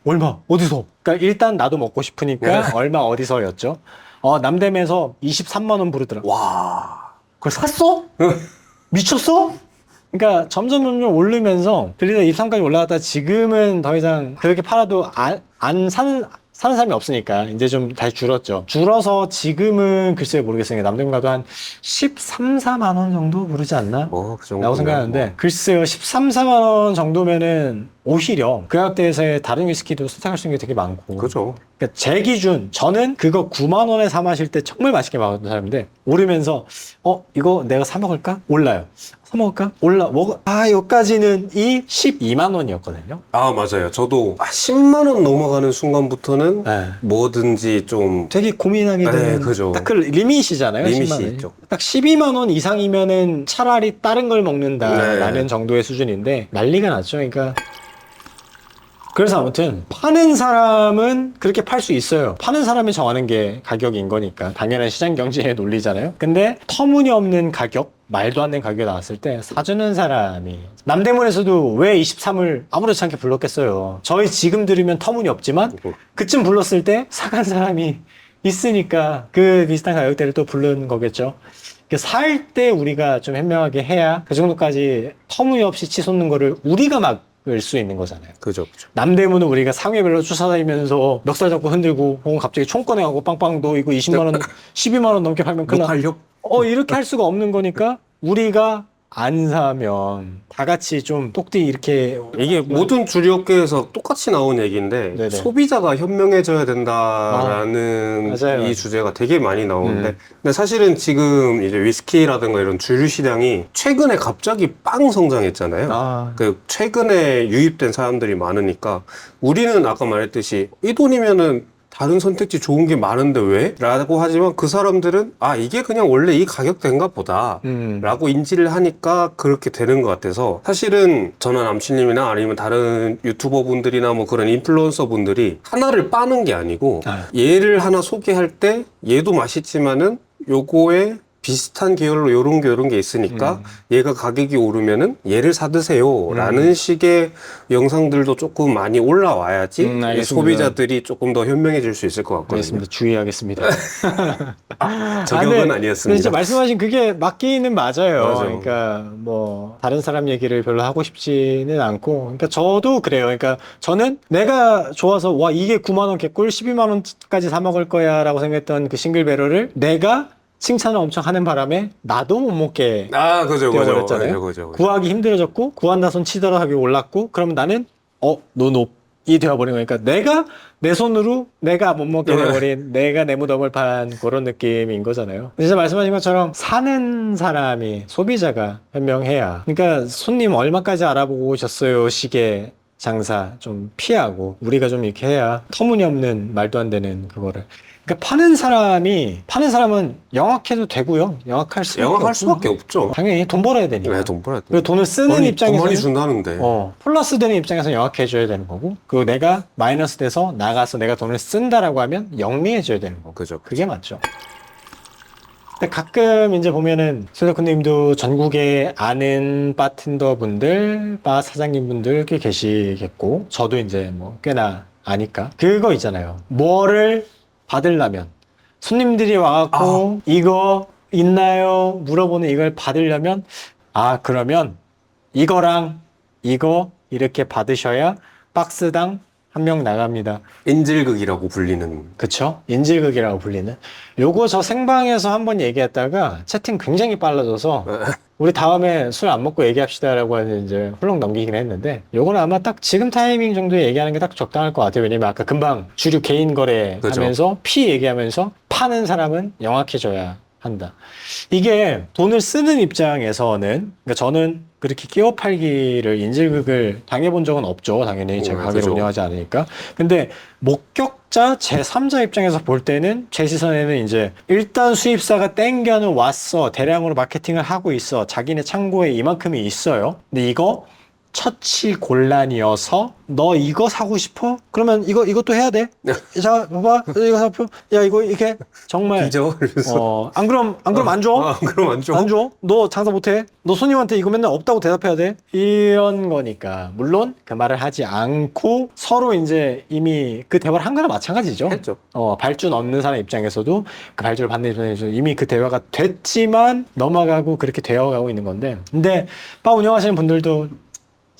Speaker 1: 얼마? 어디서? 그러니까 일단 나도 먹고 싶으니까 얼마 어디서였죠. 남대문에서 23만 원 부르더라.
Speaker 2: 와.
Speaker 1: 그걸 샀어? 미쳤어? 그러니까 점점 오르면서 들리다 23까지 올라갔다 지금은 더 이상 그렇게 팔아도 안 사는 사람이 없으니까 이제 좀 다시 줄었죠. 줄어서 지금은 글쎄요 모르겠어요. 남대문 가도 한 13, 4만 원 정도 부르지 않나?
Speaker 2: 그 정도.
Speaker 1: 라고 생각하는데 글쎄요 13, 4만 원 정도면은 오히려 그 가격대에서의 다른 위스키도 선택할 수 있는 게 되게 많고.
Speaker 2: 그죠.
Speaker 1: 그러니까 제 기준 저는 그거 9만 원에 사 마실 때 정말 맛있게 먹었던 사람인데 오르면서 이거 내가 사 먹을까? 올라요. 사 먹을까? 여기까지는 이 12만 원이었거든요.
Speaker 2: 아, 맞아요. 저도 10만 원 넘어가는 순간부터는
Speaker 1: 네.
Speaker 2: 뭐든지 좀
Speaker 1: 되게 고민하게 되는
Speaker 2: 그죠.
Speaker 1: 딱 그 리밋이잖아요.
Speaker 2: 리밋이
Speaker 1: 10만 원이.
Speaker 2: 있죠.
Speaker 1: 딱 12만 원 이상이면은 차라리 다른 걸 먹는다라는
Speaker 2: 네.
Speaker 1: 정도의 수준인데 난리가 났죠. 그러니까 그래서 아무튼 파는 사람은 그렇게 팔 수 있어요. 파는 사람이 정하는 게 가격인 거니까 당연한 시장 경제의 논리잖아요. 근데 터무니없는 가격, 말도 안 되는 가격이 나왔을 때 사주는 사람이 남대문에서도 왜 23을 아무렇지 않게 불렀겠어요. 저희 지금 들으면 터무니없지만 그쯤 불렀을 때 사간 사람이 있으니까 그 비슷한 가격대를 또 부른 거겠죠. 살 때 우리가 좀 현명하게 해야 그 정도까지 터무니없이 치솟는 거를 우리가 막을 수 있는 거잖아요.
Speaker 2: 그죠.
Speaker 1: 남대문은 우리가 상회별로 쫓아다니면서 멱살 잡고 흔들고 혹은 갑자기 총 꺼내가고 빵빵 너 이거 20만 원, 12만 원 넘게 팔면 큰일 나.
Speaker 2: 녹화력?
Speaker 1: 이렇게 할 수가 없는 거니까 우리가 안 사면 다 같이 좀 똑띠 이렇게
Speaker 2: 이게 모든 주류업계에서 똑같이 나온 얘기인데
Speaker 1: 네네.
Speaker 2: 소비자가 현명해져야 된다라는
Speaker 1: 맞아요.
Speaker 2: 이 주제가 되게 많이 나오는데 근데 사실은 지금 이제 위스키라든가 이런 주류 시장이 최근에 갑자기 빵 성장했잖아요. 그 최근에 유입된 사람들이 많으니까 우리는 아까 말했듯이 이 돈이면은 다른 선택지 좋은 게 많은데 왜? 라고 하지만 그 사람들은 이게 그냥 원래 이 가격대인가 보다 라고 인지를 하니까 그렇게 되는 것 같아서 사실은 저나 남친님이나 아니면 다른 유튜버 분들이나 뭐 그런 인플루언서 분들이 하나를 빠는 게 아니고 얘를 하나 소개할 때 얘도 맛있지만은 요거에 비슷한 계열로 요런 게 있으니까 얘가 가격이 오르면은 얘를 사드세요 라는 식의 영상들도 조금 많이 올라와야지 이
Speaker 1: 알겠습니다.
Speaker 2: 소비자들이 조금 더 현명해질 수 있을 것 같거든요.
Speaker 1: 알겠습니다. 주의하겠습니다.
Speaker 2: 저격은
Speaker 1: 근데
Speaker 2: 아니었습니다.
Speaker 1: 진짜 말씀하신 그게 맞기는 맞아요.
Speaker 2: 맞아.
Speaker 1: 그러니까 뭐 다른 사람 얘기를 별로 하고 싶지는 않고, 그러니까 저도 그래요. 그러니까 저는 내가 좋아서 와 이게 9만 원 개꿀 12만 원까지 사 먹을 거야라고 생각했던 그 싱글 배럴을 내가 칭찬을 엄청 하는 바람에 나도 못 먹게
Speaker 2: 그죠.
Speaker 1: 되어버렸잖아요. 구하기 힘들어졌고 구한다 손 치더라 하기 올랐고 그러면 나는 노노이 되어버린 거니까 내가 내 손으로 내가 못 먹게 돼버린 내가 내 무덤을 판 그런 느낌인 거잖아요. 진짜 말씀하신 것처럼 사는 사람이 소비자가 현명해야, 그러니까 손님 얼마까지 알아보고 오셨어요 식의 장사 좀 피하고 우리가 좀 이렇게 해야 터무니없는 말도 안 되는 그거를. 그러니까 파는 사람은 영악해도 되고요. 영악할
Speaker 2: 수밖에 없죠.
Speaker 1: 당연히 돈 벌어야 되니까.
Speaker 2: 돈 벌어야 돼.
Speaker 1: 그리고 돈을 쓰는
Speaker 2: 돈
Speaker 1: 입장에서는
Speaker 2: 많이 준다는데.
Speaker 1: 플러스 되는 입장에서 영악해져야 되는 거고, 그리고 내가 마이너스 돼서 나가서 내가 돈을 쓴다라고 하면 영리해져야 되는 거고.
Speaker 2: 그죠.
Speaker 1: 그게 맞죠. 근데 가끔 이제 보면은 손석훈님도 전국에 아는 바텐더 분들, 바 사장님 분들 꽤 계시겠고, 저도 이제 뭐 꽤나 아니까 그거 있잖아요. 뭐를 받으려면 손님들이 와갖고 이거 있나요? 물어보는 이걸 받으려면 그러면 이거랑 이거 이렇게 받으셔야 박스당 한 명 나갑니다.
Speaker 2: 인질극이라고 불리는.
Speaker 1: 그쵸? 인질극이라고 불리는. 요거 저 생방에서 한번 얘기했다가 채팅 굉장히 빨라져서 우리 다음에 술 안 먹고 얘기합시다라고 해서 이제 훌렁 넘기긴 했는데, 요거는 아마 딱 지금 타이밍 정도에 얘기하는 게 딱 적당할 것 같아요. 왜냐면 아까 금방 주류 개인 거래 하면서 피 얘기하면서 파는 사람은 영악해져야 한다. 이게 돈을 쓰는 입장에서는, 그러니까 저는 그렇게 끼워 팔기를 인질극을 당해본 적은 없죠. 당연히 제가 가게를
Speaker 2: 그죠.
Speaker 1: 운영하지 않으니까. 근데 목격자 제3자 입장에서 볼 때는 제 시선에는 이제 일단 수입사가 땡겨는 왔어. 대량으로 마케팅을 하고 있어. 자기네 창고에 이만큼이 있어요. 근데 이거 처치 곤란이어서 너 이거 사고 싶어? 그러면 이것도 해야 돼. 자, 봐봐. 이거 사고 야, 이거 이렇게 정말
Speaker 2: 비죠. 그래서
Speaker 1: 안 그럼 안 줘.
Speaker 2: 그럼 안 줘.
Speaker 1: 안 줘. 너 장사 못 해. 너 손님한테 이거 맨날 없다고 대답해야 돼. 이런 거니까. 물론 그 말을 하지 않고 서로 이제 이미 그 대화를 한 거나 마찬가지죠.
Speaker 2: 했죠.
Speaker 1: 발주 넣는 사람 입장에서도 그 발주를 받는 입장에서 이미 그 대화가 됐지만 넘어가고 그렇게 되어가고 있는 건데. 근데 바 운영하시는 분들도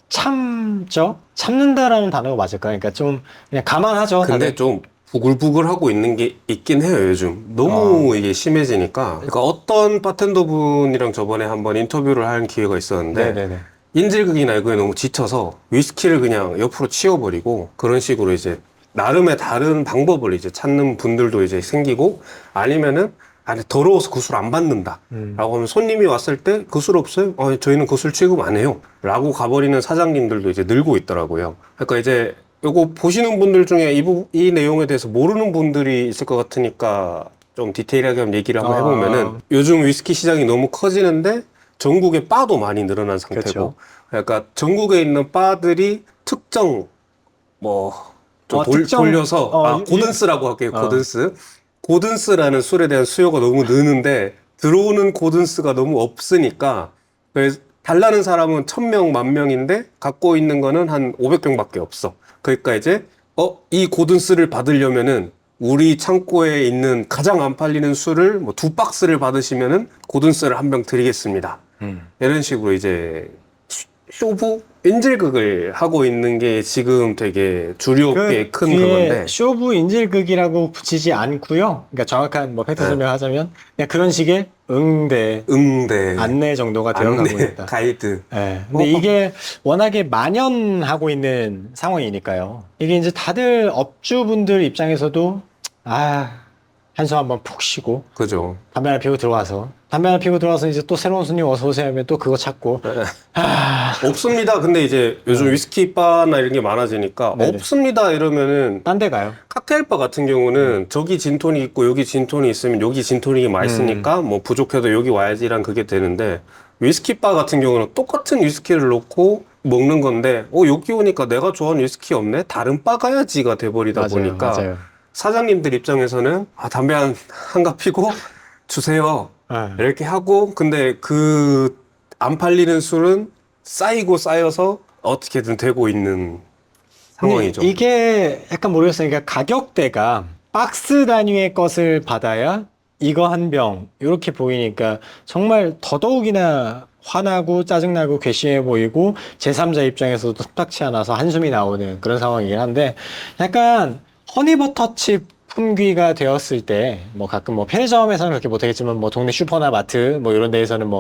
Speaker 1: 참죠? 참는다라는 단어가 맞을까? 그러니까 좀 그냥 감안하죠.
Speaker 2: 근데
Speaker 1: 다들.
Speaker 2: 좀 부글부글 하고 있는 게 있긴 해요, 요즘. 너무 이게 심해지니까. 그러니까 어떤 바텐더 분이랑 저번에 한번 인터뷰를 할 기회가 있었는데,
Speaker 1: 네네네.
Speaker 2: 인질극이나 이거에 너무 지쳐서 위스키를 그냥 옆으로 치워버리고 그런 식으로 이제 나름의 다른 방법을 이제 찾는 분들도 이제 생기고, 아니면은 아니 더러워서 그 술 안 받는다 라고 하면 손님이 왔을 때 그 술 없어요? 저희는 그 술 취급 안 해요 라고 가버리는 사장님들도 이제 늘고 있더라고요. 그러니까 이제 요거 보시는 분들 중에 이 내용에 대해서 모르는 분들이 있을 것 같으니까 좀 디테일하게 한번 얘기를 한번 해보면은, 요즘 위스키 시장이 너무 커지는데 전국에 바도 많이 늘어난 상태고,
Speaker 1: 그렇죠.
Speaker 2: 그러니까 전국에 있는 바들이 특정
Speaker 1: 특정,
Speaker 2: 돌려서 고든스라고 할게요. 고든스라는 술에 대한 수요가 너무 느는데 들어오는 고든스가 너무 없으니까, 그래서 달라는 사람은 1000명, 10,000명인데 갖고 있는 거는 한 500병밖에 없어. 그러니까 이제 이 고든스를 받으려면은 우리 창고에 있는 가장 안 팔리는 술을 2박스를 받으시면은 고든스를 한 병 드리겠습니다. 이런 식으로 이제 쇼부 인질극을 하고 있는 게 지금 되게 주류업계의 큰 그건데,
Speaker 1: 쇼부 인질극이라고 붙이지 않고요. 그러니까 정확한 팩트 설명하자면 그냥 그런 식의 응대 안내 정도가 되어가고 있다.
Speaker 2: 가이드.
Speaker 1: 근데 이게 워낙에 만연하고 있는 상황이니까요. 이게 이제 다들 업주분들 입장에서도 한숨 한번 푹 쉬고
Speaker 2: 그죠.
Speaker 1: 담배 하나 피우고 들어와서 이제 또 새로운 손님 어서 오세요 하면 또 그거 찾고
Speaker 2: 없습니다. 근데 이제 요즘 위스키 바나 이런 게 많아지니까
Speaker 1: 네네.
Speaker 2: 없습니다 이러면은,
Speaker 1: 딴 데 가요.
Speaker 2: 칵테일 바 같은 경우는 저기 진토닉 있고 여기 진토닉 있으면 여기 진토닉이 맛있으니까 부족해도 여기 와야지란 그게 되는데, 위스키 바 같은 경우는 똑같은 위스키를 놓고 먹는 건데 여기 오니까 내가 좋아하는 위스키 없네? 다른 바 가야지가 돼버리다 보니까
Speaker 1: 맞아요.
Speaker 2: 사장님들 입장에서는 담배 한갑 피고 주세요 이렇게 하고, 근데 그 안 팔리는 술은 쌓여서 어떻게든 되고 있는 상황이죠.
Speaker 1: 이게 약간 모르겠어요. 그러니까 가격대가 박스 단위의 것을 받아야 이거 한 병 이렇게 보이니까 정말 더더욱이나 화나고 짜증나고 괘씸해 보이고 제3자 입장에서도 탐탁치 않아서 한숨이 나오는 그런 상황이긴 한데, 약간 허니버터칩 품귀가 되었을 때 가끔 편의점에서는 그렇게 못하겠지만 동네 슈퍼나 마트 이런 데에서는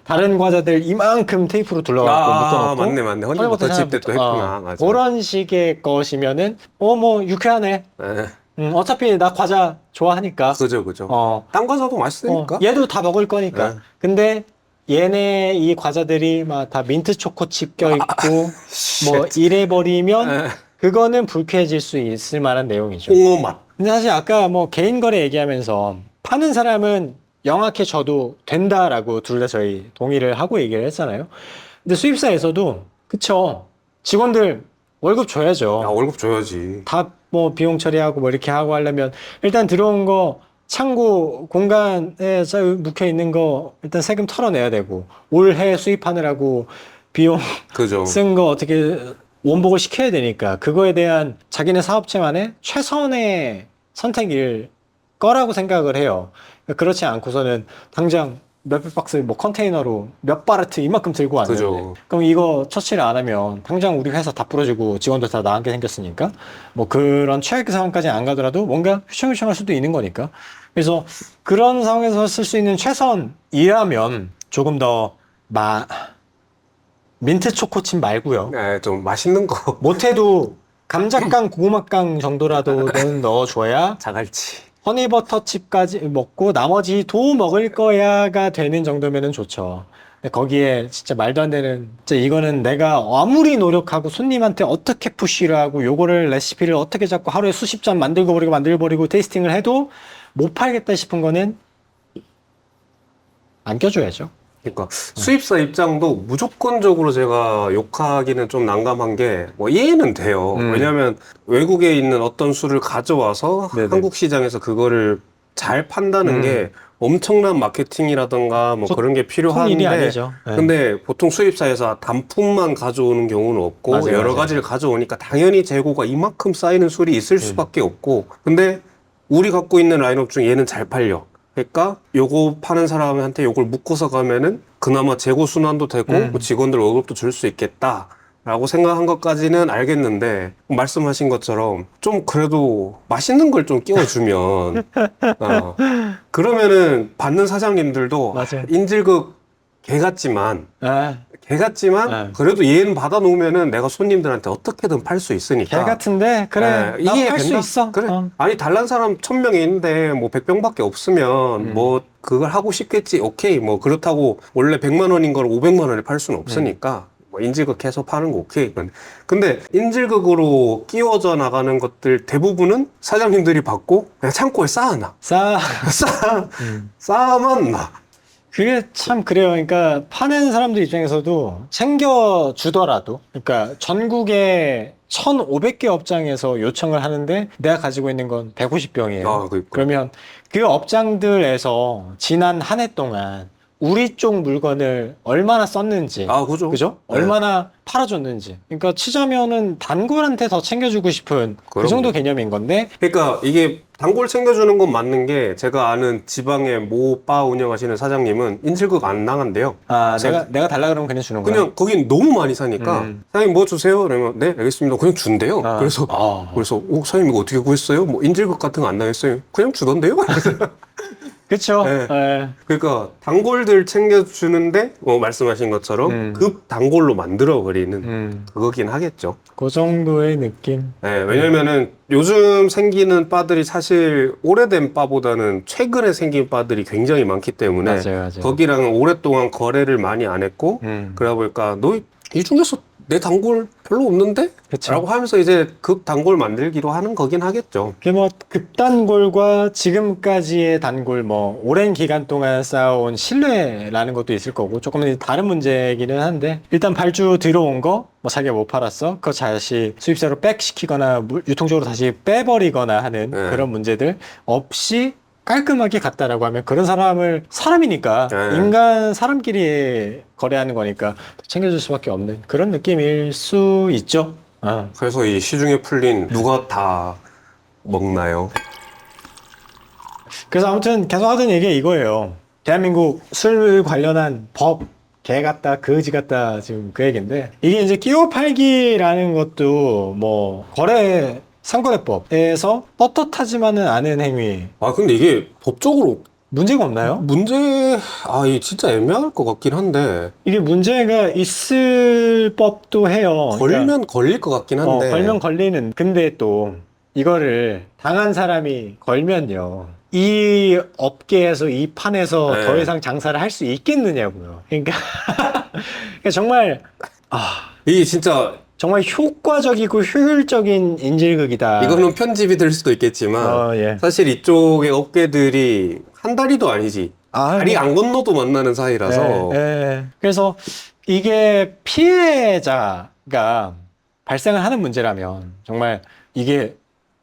Speaker 1: 다른 과자들 이만큼 테이프로 둘러갖고 묶어놓고
Speaker 2: 맞네. 허니버터칩 때도 했구나. 맞아.
Speaker 1: 그런 식의 것이면은 유쾌하네. 어차피 나 과자 좋아하니까.
Speaker 2: 그죠. 딴 과자도 맛있으니까.
Speaker 1: 얘도 다 먹을 거니까. 근데 얘네 이 과자들이 다 민트 초코칩 껴있고 이래 버리면 그거는 불쾌해질 수 있을 만한 내용이죠.
Speaker 2: 홍어 맛.
Speaker 1: 근데 사실 아까 개인 거래 얘기하면서 파는 사람은 영악해져도 된다라고 둘 다 저희 동의를 하고 얘기를 했잖아요. 근데 수입사에서도 그쵸, 직원들 월급 줘야죠.
Speaker 2: 월급 줘야지.
Speaker 1: 다 비용 처리하고 이렇게 하고 하려면 일단 들어온 거 창고 공간에 묵혀 있는 거 일단 세금 털어내야 되고, 올해 수입하느라고 비용
Speaker 2: 그죠.
Speaker 1: 쓴 거 어떻게 원복을 시켜야 되니까 그거에 대한 자기네 사업체만의 최선의 선택일 거라고 생각을 해요. 그렇지 않고서는 당장 몇백 박스 컨테이너로 몇 바레트 이만큼 들고 왔는데,
Speaker 2: 그죠.
Speaker 1: 그럼 이거 처치를 안 하면 당장 우리 회사 다 부러지고 직원들 다 나가게 생겼으니까 그런 최악의 상황까지 안 가더라도 뭔가 휘청휘청할 수도 있는 거니까. 그래서 그런 상황에서 쓸 수 있는 최선이라면 조금 더 민트 초코칩 말고요.
Speaker 2: 좀 맛있는 거.
Speaker 1: 못해도 감자깡, 고구마깡 정도라도 넣어줘야
Speaker 2: 자갈치.
Speaker 1: 허니버터칩까지 먹고 나머지도 먹을 거야가 되는 정도면은 좋죠. 근데 거기에 진짜 말도 안 되는, 진짜 이거는 내가 아무리 노력하고 손님한테 어떻게 푸시를 하고 요거를 레시피를 어떻게 잡고 하루에 수십 잔 만들고 버리고 테이스팅을 해도 못 팔겠다 싶은 거는 안 껴줘야죠.
Speaker 2: 그러니까 수입사 입장도 무조건적으로 제가 욕하기는 좀 난감한 게 뭐 이해는 돼요. 왜냐하면 외국에 있는 어떤 술을 가져와서
Speaker 1: 네네.
Speaker 2: 한국 시장에서 그거를 잘 판다는 게 엄청난 마케팅이라든가 뭐 그런 게
Speaker 1: 일이
Speaker 2: 필요한데
Speaker 1: 아니죠. 네.
Speaker 2: 근데 보통 수입사에서 단품만 가져오는 경우는 없고
Speaker 1: 맞아요,
Speaker 2: 여러
Speaker 1: 맞아요.
Speaker 2: 가지를 가져오니까 당연히 재고가 이만큼 쌓이는 술이 있을 수밖에 없고 근데 우리 갖고 있는 라인업 중에 얘는 잘 팔려. 그러니까 요거 파는 사람한테 요걸 묶어서 가면은 그나마 재고 순환도 되고 뭐 직원들 월급도 줄 수 있겠다. 라고 생각한 것까지는 알겠는데 말씀하신 것처럼 좀 그래도 맛있는 걸 좀 끼워주면 그러면은 받는 사장님들도
Speaker 1: 맞아요.
Speaker 2: 인질극 개 같지만
Speaker 1: 아, 네.
Speaker 2: 그래도 얘는 받아놓으면은 내가 손님들한테 어떻게든 팔 수 있으니까
Speaker 1: 개 같은데 그래
Speaker 2: 예,
Speaker 1: 나
Speaker 2: 이해
Speaker 1: 팔 수
Speaker 2: 된다?
Speaker 1: 있어.
Speaker 2: 그래. 아니 달란 사람 1000명이 있는데 뭐 100병밖에 없으면 뭐 그걸 하고 싶겠지. 오케이. 뭐 그렇다고 원래 100만 원인 걸 500만 원에 팔 수는 없으니까 뭐 인질극 해서 파는 거 오케이. 근데 인질극으로 끼워져 나가는 것들 대부분은 사장님들이 받고 그냥 창고에 쌓아놔. 쌓아만 놔.
Speaker 1: 그게 참 그래요. 그러니까 파는 사람들 입장에서도 챙겨주더라도, 그러니까 전국에 1,500개 업장에서 요청을 하는데 내가 가지고 있는 건 150병이에요.
Speaker 2: 아, 그러니까.
Speaker 1: 그러면 그 업장들에서 지난 한 해 동안 우리 쪽 물건을 얼마나 썼는지,
Speaker 2: 아, 그죠?
Speaker 1: 그죠?
Speaker 2: 네.
Speaker 1: 얼마나 팔아줬는지. 그러니까 치자면은 단골한테 더 챙겨주고 싶은 그
Speaker 2: 그럼요.
Speaker 1: 정도 개념인 건데,
Speaker 2: 그러니까 이게 단골 챙겨주는 건 맞는 게 제가 아는 지방의 모 바 운영하시는 사장님은 인질극 안 나간대요.
Speaker 1: 아, 내가 달라 그러면 그냥 주는 거야.
Speaker 2: 그냥 거긴 너무 많이 사니까 사장님 뭐 주세요? 그러면 네 알겠습니다. 그냥 준대요.
Speaker 1: 아.
Speaker 2: 그래서
Speaker 1: 아.
Speaker 2: 사장님 이거 어떻게 구했어요? 뭐 인질극 같은 거 안 나겠어요? 그냥 주던데요?
Speaker 1: 그쵸?
Speaker 2: 네.
Speaker 1: 예.
Speaker 2: 그러니까 단골들 챙겨주는데 말씀하신 것처럼 급 단골로 만들어 버리는 그거긴 하겠죠.
Speaker 1: 그 정도의 느낌.
Speaker 2: 네, 왜냐면은 요즘 생기는 바들이 사실 오래된 바보다는 최근에 생긴 바들이 굉장히 많기 때문에
Speaker 1: 맞아요.
Speaker 2: 거기랑 오랫동안 거래를 많이 안 했고 그러다 보니까 너 이 중에서 내 단골 별로 없는데?
Speaker 1: 그쵸.
Speaker 2: 라고 하면서 이제 급 단골 만들기로 하는 거긴 하겠죠.
Speaker 1: 그게 뭐 급단골과 지금까지의 단골, 뭐 오랜 기간 동안 쌓아온 신뢰라는 것도 있을 거고 조금 다른 문제이기는 한데, 일단 발주 들어온 거 뭐 자기가 못 팔았어, 그거 다시 수입사로 백시키거나 유통적으로 다시 빼버리거나 하는
Speaker 2: 네.
Speaker 1: 그런 문제들 없이 깔끔하게 갔다라고 하면, 그런 사람을, 사람이니까
Speaker 2: 네.
Speaker 1: 인간 사람끼리 거래하는 거니까 챙겨줄 수밖에 없는 그런 느낌일 수 있죠. 아.
Speaker 2: 그래서 이 시중에 풀린 누가 다 먹나요?
Speaker 1: 그래서 아무튼 계속 하던 얘기가 이거예요. 대한민국 술 관련한 법, 개 같다, 거지 같다, 지금 그 얘기인데, 이게 이제 끼워 팔기라는 것도 뭐 거래 상거래법에서 떳떳하지만은 않은 행위,
Speaker 2: 아 근데 이게 법적으로
Speaker 1: 문제가 없나요?
Speaker 2: 이게 진짜 애매할 것 같긴 한데
Speaker 1: 이게 문제가 있을 법도 해요.
Speaker 2: 걸면 걸릴 것 같긴 한데
Speaker 1: 걸면 걸리는. 근데 또 이거를 당한 사람이 걸면요, 이 업계에서, 이 판에서
Speaker 2: 네.
Speaker 1: 더 이상 장사를 할 수 있겠느냐고요. 그러니까, 그러니까
Speaker 2: 이게 진짜
Speaker 1: 정말 효과적이고 효율적인 인질극이다.
Speaker 2: 이거는 편집이 될 수도 있겠지만
Speaker 1: 예.
Speaker 2: 사실 이쪽의 업계들이 한 다리도 아니지 다리 안 건너도 만나는 사이라서
Speaker 1: 그래서 이게 피해자가 발생을 하는 문제라면 정말 이게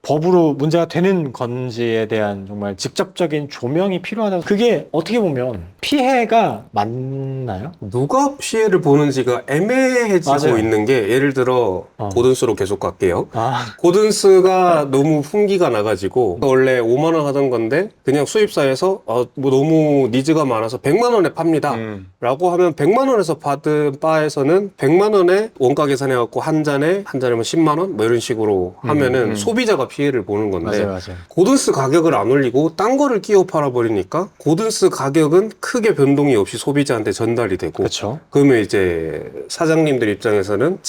Speaker 1: 법으로 문제가 되는 건지에 대한 정말 직접적인 조명이 필요하다. 그게 어떻게 보면 피해가 맞나요?
Speaker 2: 누가 피해를 보는지가 애매해지고
Speaker 1: 맞아요.
Speaker 2: 있는 게 예를 들어 고든스로 계속 갈게요.
Speaker 1: 아,
Speaker 2: 고든스가 너무 fun기가 나가지고 원래 5만 원 하던 건데 그냥 수입사에서 뭐 너무 니즈가 많아서 100만 원에 팝니다. 라고 하면 100만 원에서 받은 바에서는 100만 원에 원가 계산해갖고 한 잔에 뭐 10만 원? 뭐 이런 식으로 하면은 소비자가 피해를 보는 건데
Speaker 1: 맞아요.
Speaker 2: 고든스 가격을 안 올리고 딴 거를 끼워 팔아버리니까 고든스 가격은 크게 변동이 없이 소비자한테 전달이 되고
Speaker 1: 그렇죠.
Speaker 2: 그러면 이제 사장님들 입장에서는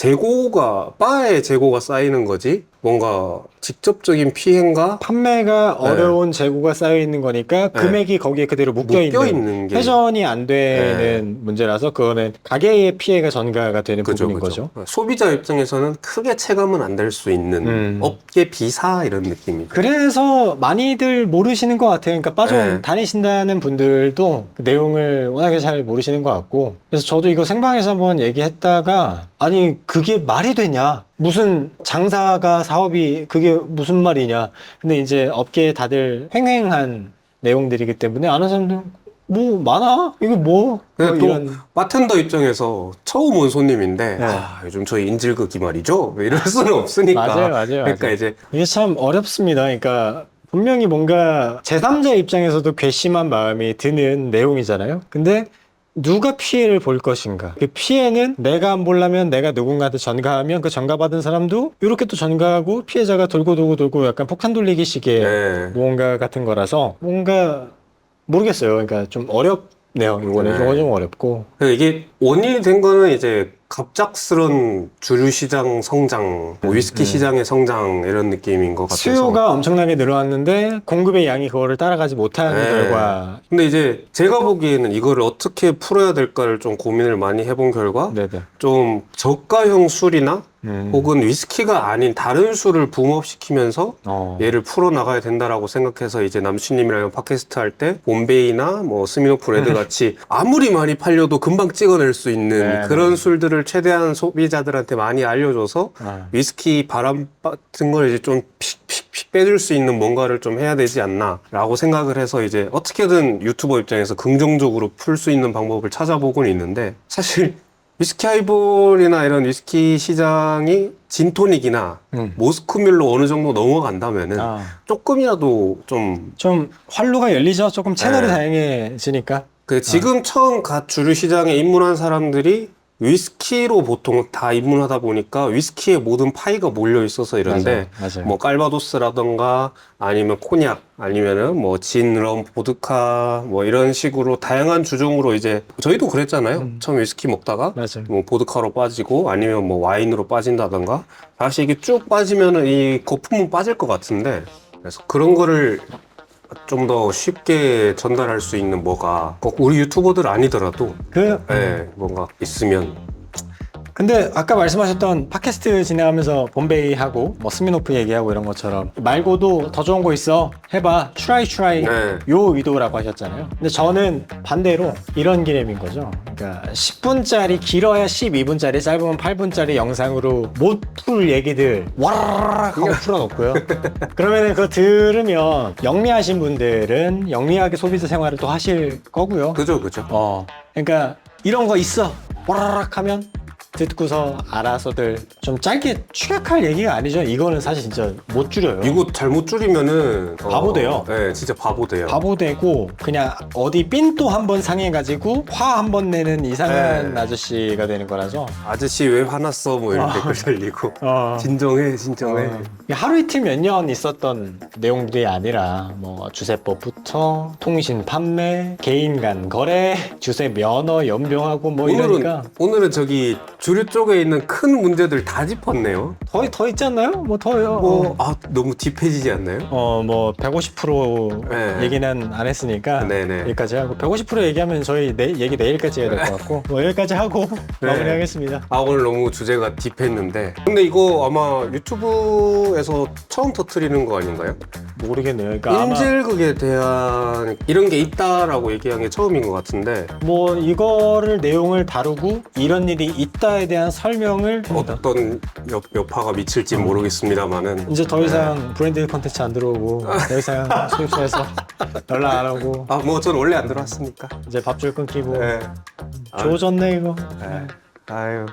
Speaker 2: 바에 재고가 쌓이는 거지 뭔가 직접적인 피해가
Speaker 1: 판매가 어려운 재고가 쌓여 있는 거니까 금액이 거기에 그대로 묶여 있는
Speaker 2: 게
Speaker 1: 회전이 안 되는 문제라서 그거는 가게의 피해가 전가가 되는 부분인 거죠.
Speaker 2: 소비자 입장에서는 크게 체감은 안 될 수 있는 업계 비사 이런 느낌이죠.
Speaker 1: 그래서 많이들 모르시는 것 같아요. 그러니까 빠져 다니신다는 분들도 그 내용을 워낙에 잘 모르시는 것 같고, 그래서 저도 이거 생방에서 한번 얘기했다가 아니 그게 말이 되냐, 무슨 장사가 사업이 그게 무슨 말이냐. 근데 이제 업계에 다들 횡행한 내용들이기 때문에 아는 사람들 뭐 많아? 이게 뭐?
Speaker 2: 근데 또
Speaker 1: 이런.
Speaker 2: 바텐더 입장에서 처음 온 손님인데 요즘 저희 인질극이 말이죠 이럴 수는 없으니까.
Speaker 1: 맞아요.
Speaker 2: 그러니까 이제
Speaker 1: 이게 참 어렵습니다. 그러니까 분명히 뭔가 제3자 입장에서도 괘씸한 마음이 드는 내용이잖아요. 근데 누가 피해를 볼 것인가? 그 피해는 내가 안 보려면 내가 누군가한테 전가하면 그 전가받은 사람도 이렇게 또 전가하고 피해자가 돌고 약간 폭탄 돌리기식의 무언가 같은 거라서 뭔가 모르겠어요. 그러니까 좀 어렵네요. 이거는 좀 어렵고.
Speaker 2: 이게 원인이 된 거는 이제 갑작스런 주류 시장 성장, 위스키 시장의 성장 이런 느낌인 것 같아서
Speaker 1: 수요가 엄청나게 늘어났는데 공급의 양이 그거를 따라가지 못하는 결과.
Speaker 2: 근데 이제 제가 보기에는 이거를 어떻게 풀어야 될까를 좀 고민을 많이 해본 결과 좀 저가형 술이나 혹은 위스키가 아닌 다른 술을 붕업시키면서 얘를 풀어나가야 된다라고 생각해서 이제 남수님이랑 팟캐스트 할 때 봄베이나 뭐 스미노프 레드 같이 아무리 많이 팔려도 금방 찍어낼 수 있는 그런 술들을 최대한 소비자들한테 많이 알려줘서 위스키 바람 같은 걸 이제 좀 픽픽픽 빼줄 수 있는 뭔가를 좀 해야 되지 않나 라고 생각을 해서 이제 어떻게든 유튜버 입장에서 긍정적으로 풀 수 있는 방법을 찾아보곤 있는데, 사실 위스키 하이볼이나 이런 위스키 시장이 진토닉이나 모스크뮬로 어느 정도 넘어간다면은 조금이라도 좀
Speaker 1: 활로가 열리죠. 조금 채널이 다양해지니까.
Speaker 2: 지금 처음 갓 주류 시장에 입문한 사람들이 위스키로 보통 다 입문하다 보니까 위스키의 모든 파이가 몰려 있어서 이런데
Speaker 1: 맞아요.
Speaker 2: 뭐 깔바도스라던가 아니면 코냑 아니면은 뭐 진, 럼, 보드카 뭐 이런 식으로 다양한 주종으로 이제 저희도 그랬잖아요. 처음 위스키 먹다가 뭐 보드카로 빠지고 아니면 뭐 와인으로 빠진다던가 다시 이게 쭉 빠지면은 이 거품은 빠질 것 같은데, 그래서 그런 거를 좀 더 쉽게 전달할 수 있는 뭐가 꼭 우리 유튜버들 아니더라도 뭔가 있으면.
Speaker 1: 근데 아까 말씀하셨던 팟캐스트 진행하면서 봄베이 하고 뭐 스미노프 얘기하고 이런 것처럼 말고도 더 좋은 거 있어 해봐, 트라이 요 의도라고 하셨잖아요. 근데 저는 반대로 이런 개념인 거죠. 그러니까 10분짜리 길어야 12분짜리 짧으면 8분짜리 영상으로 못 풀 얘기들 와라락 하고 풀어놓고요. 그러면은 그거 들으면 영리하신 분들은 영리하게 소비자 생활을 또 하실 거고요.
Speaker 2: 그죠.
Speaker 1: 그러니까 이런 거 있어 와라락 하면 듣고서 알아서들 좀 짧게 축약할 얘기가 아니죠. 이거는 사실 진짜 못 줄여요.
Speaker 2: 이거 잘못 줄이면은
Speaker 1: 바보 돼요.
Speaker 2: 네, 진짜 바보 돼요.
Speaker 1: 바보 되고 그냥 어디 삔또 한번 상해가지고 화 한 번 내는 이상한 아저씨가 되는 거라서.
Speaker 2: 아저씨 왜 화났어 뭐 이런 댓글 달리고 진정해.
Speaker 1: 하루 이틀 몇 년 있었던 내용들이 아니라 뭐 주세법부터 통신 판매, 개인 간 거래, 주세 면허 연병하고 뭐 이러니까
Speaker 2: 오늘은 저기 주류 쪽에 있는 큰 문제들 다 짚었네요.
Speaker 1: 더 있지 않나요? 뭐 더요.
Speaker 2: 너무 딥해지지 않나요?
Speaker 1: 뭐 150% 얘기는 안 했으니까 여기까지 하고, 150% 얘기하면 저희 얘기 내일까지 해야 될 것 같고 뭐 여기까지 하고 마무리하겠습니다.
Speaker 2: 오늘 너무 주제가 딥했는데, 근데 이거 아마 유튜브에서 처음 터트리는 거 아닌가요?
Speaker 1: 모르겠네요. 그러니까
Speaker 2: 인질극에 대한 이런 게 있다라고 얘기한 게 처음인 것 같은데,
Speaker 1: 뭐 이거를 내용을 다루고 이런 일이 있다에 대한 설명을 합니다.
Speaker 2: 어떤 여파가 미칠지 모르겠습니다만은
Speaker 1: 이제 더 이상 브랜드 컨텐츠 안 들어오고 더 이상 수입사에서 연락 안 오고
Speaker 2: 뭐 전 원래 안 들어왔으니까
Speaker 1: 이제 밥줄 끊기고 좋아졌네 이거.
Speaker 2: 아유.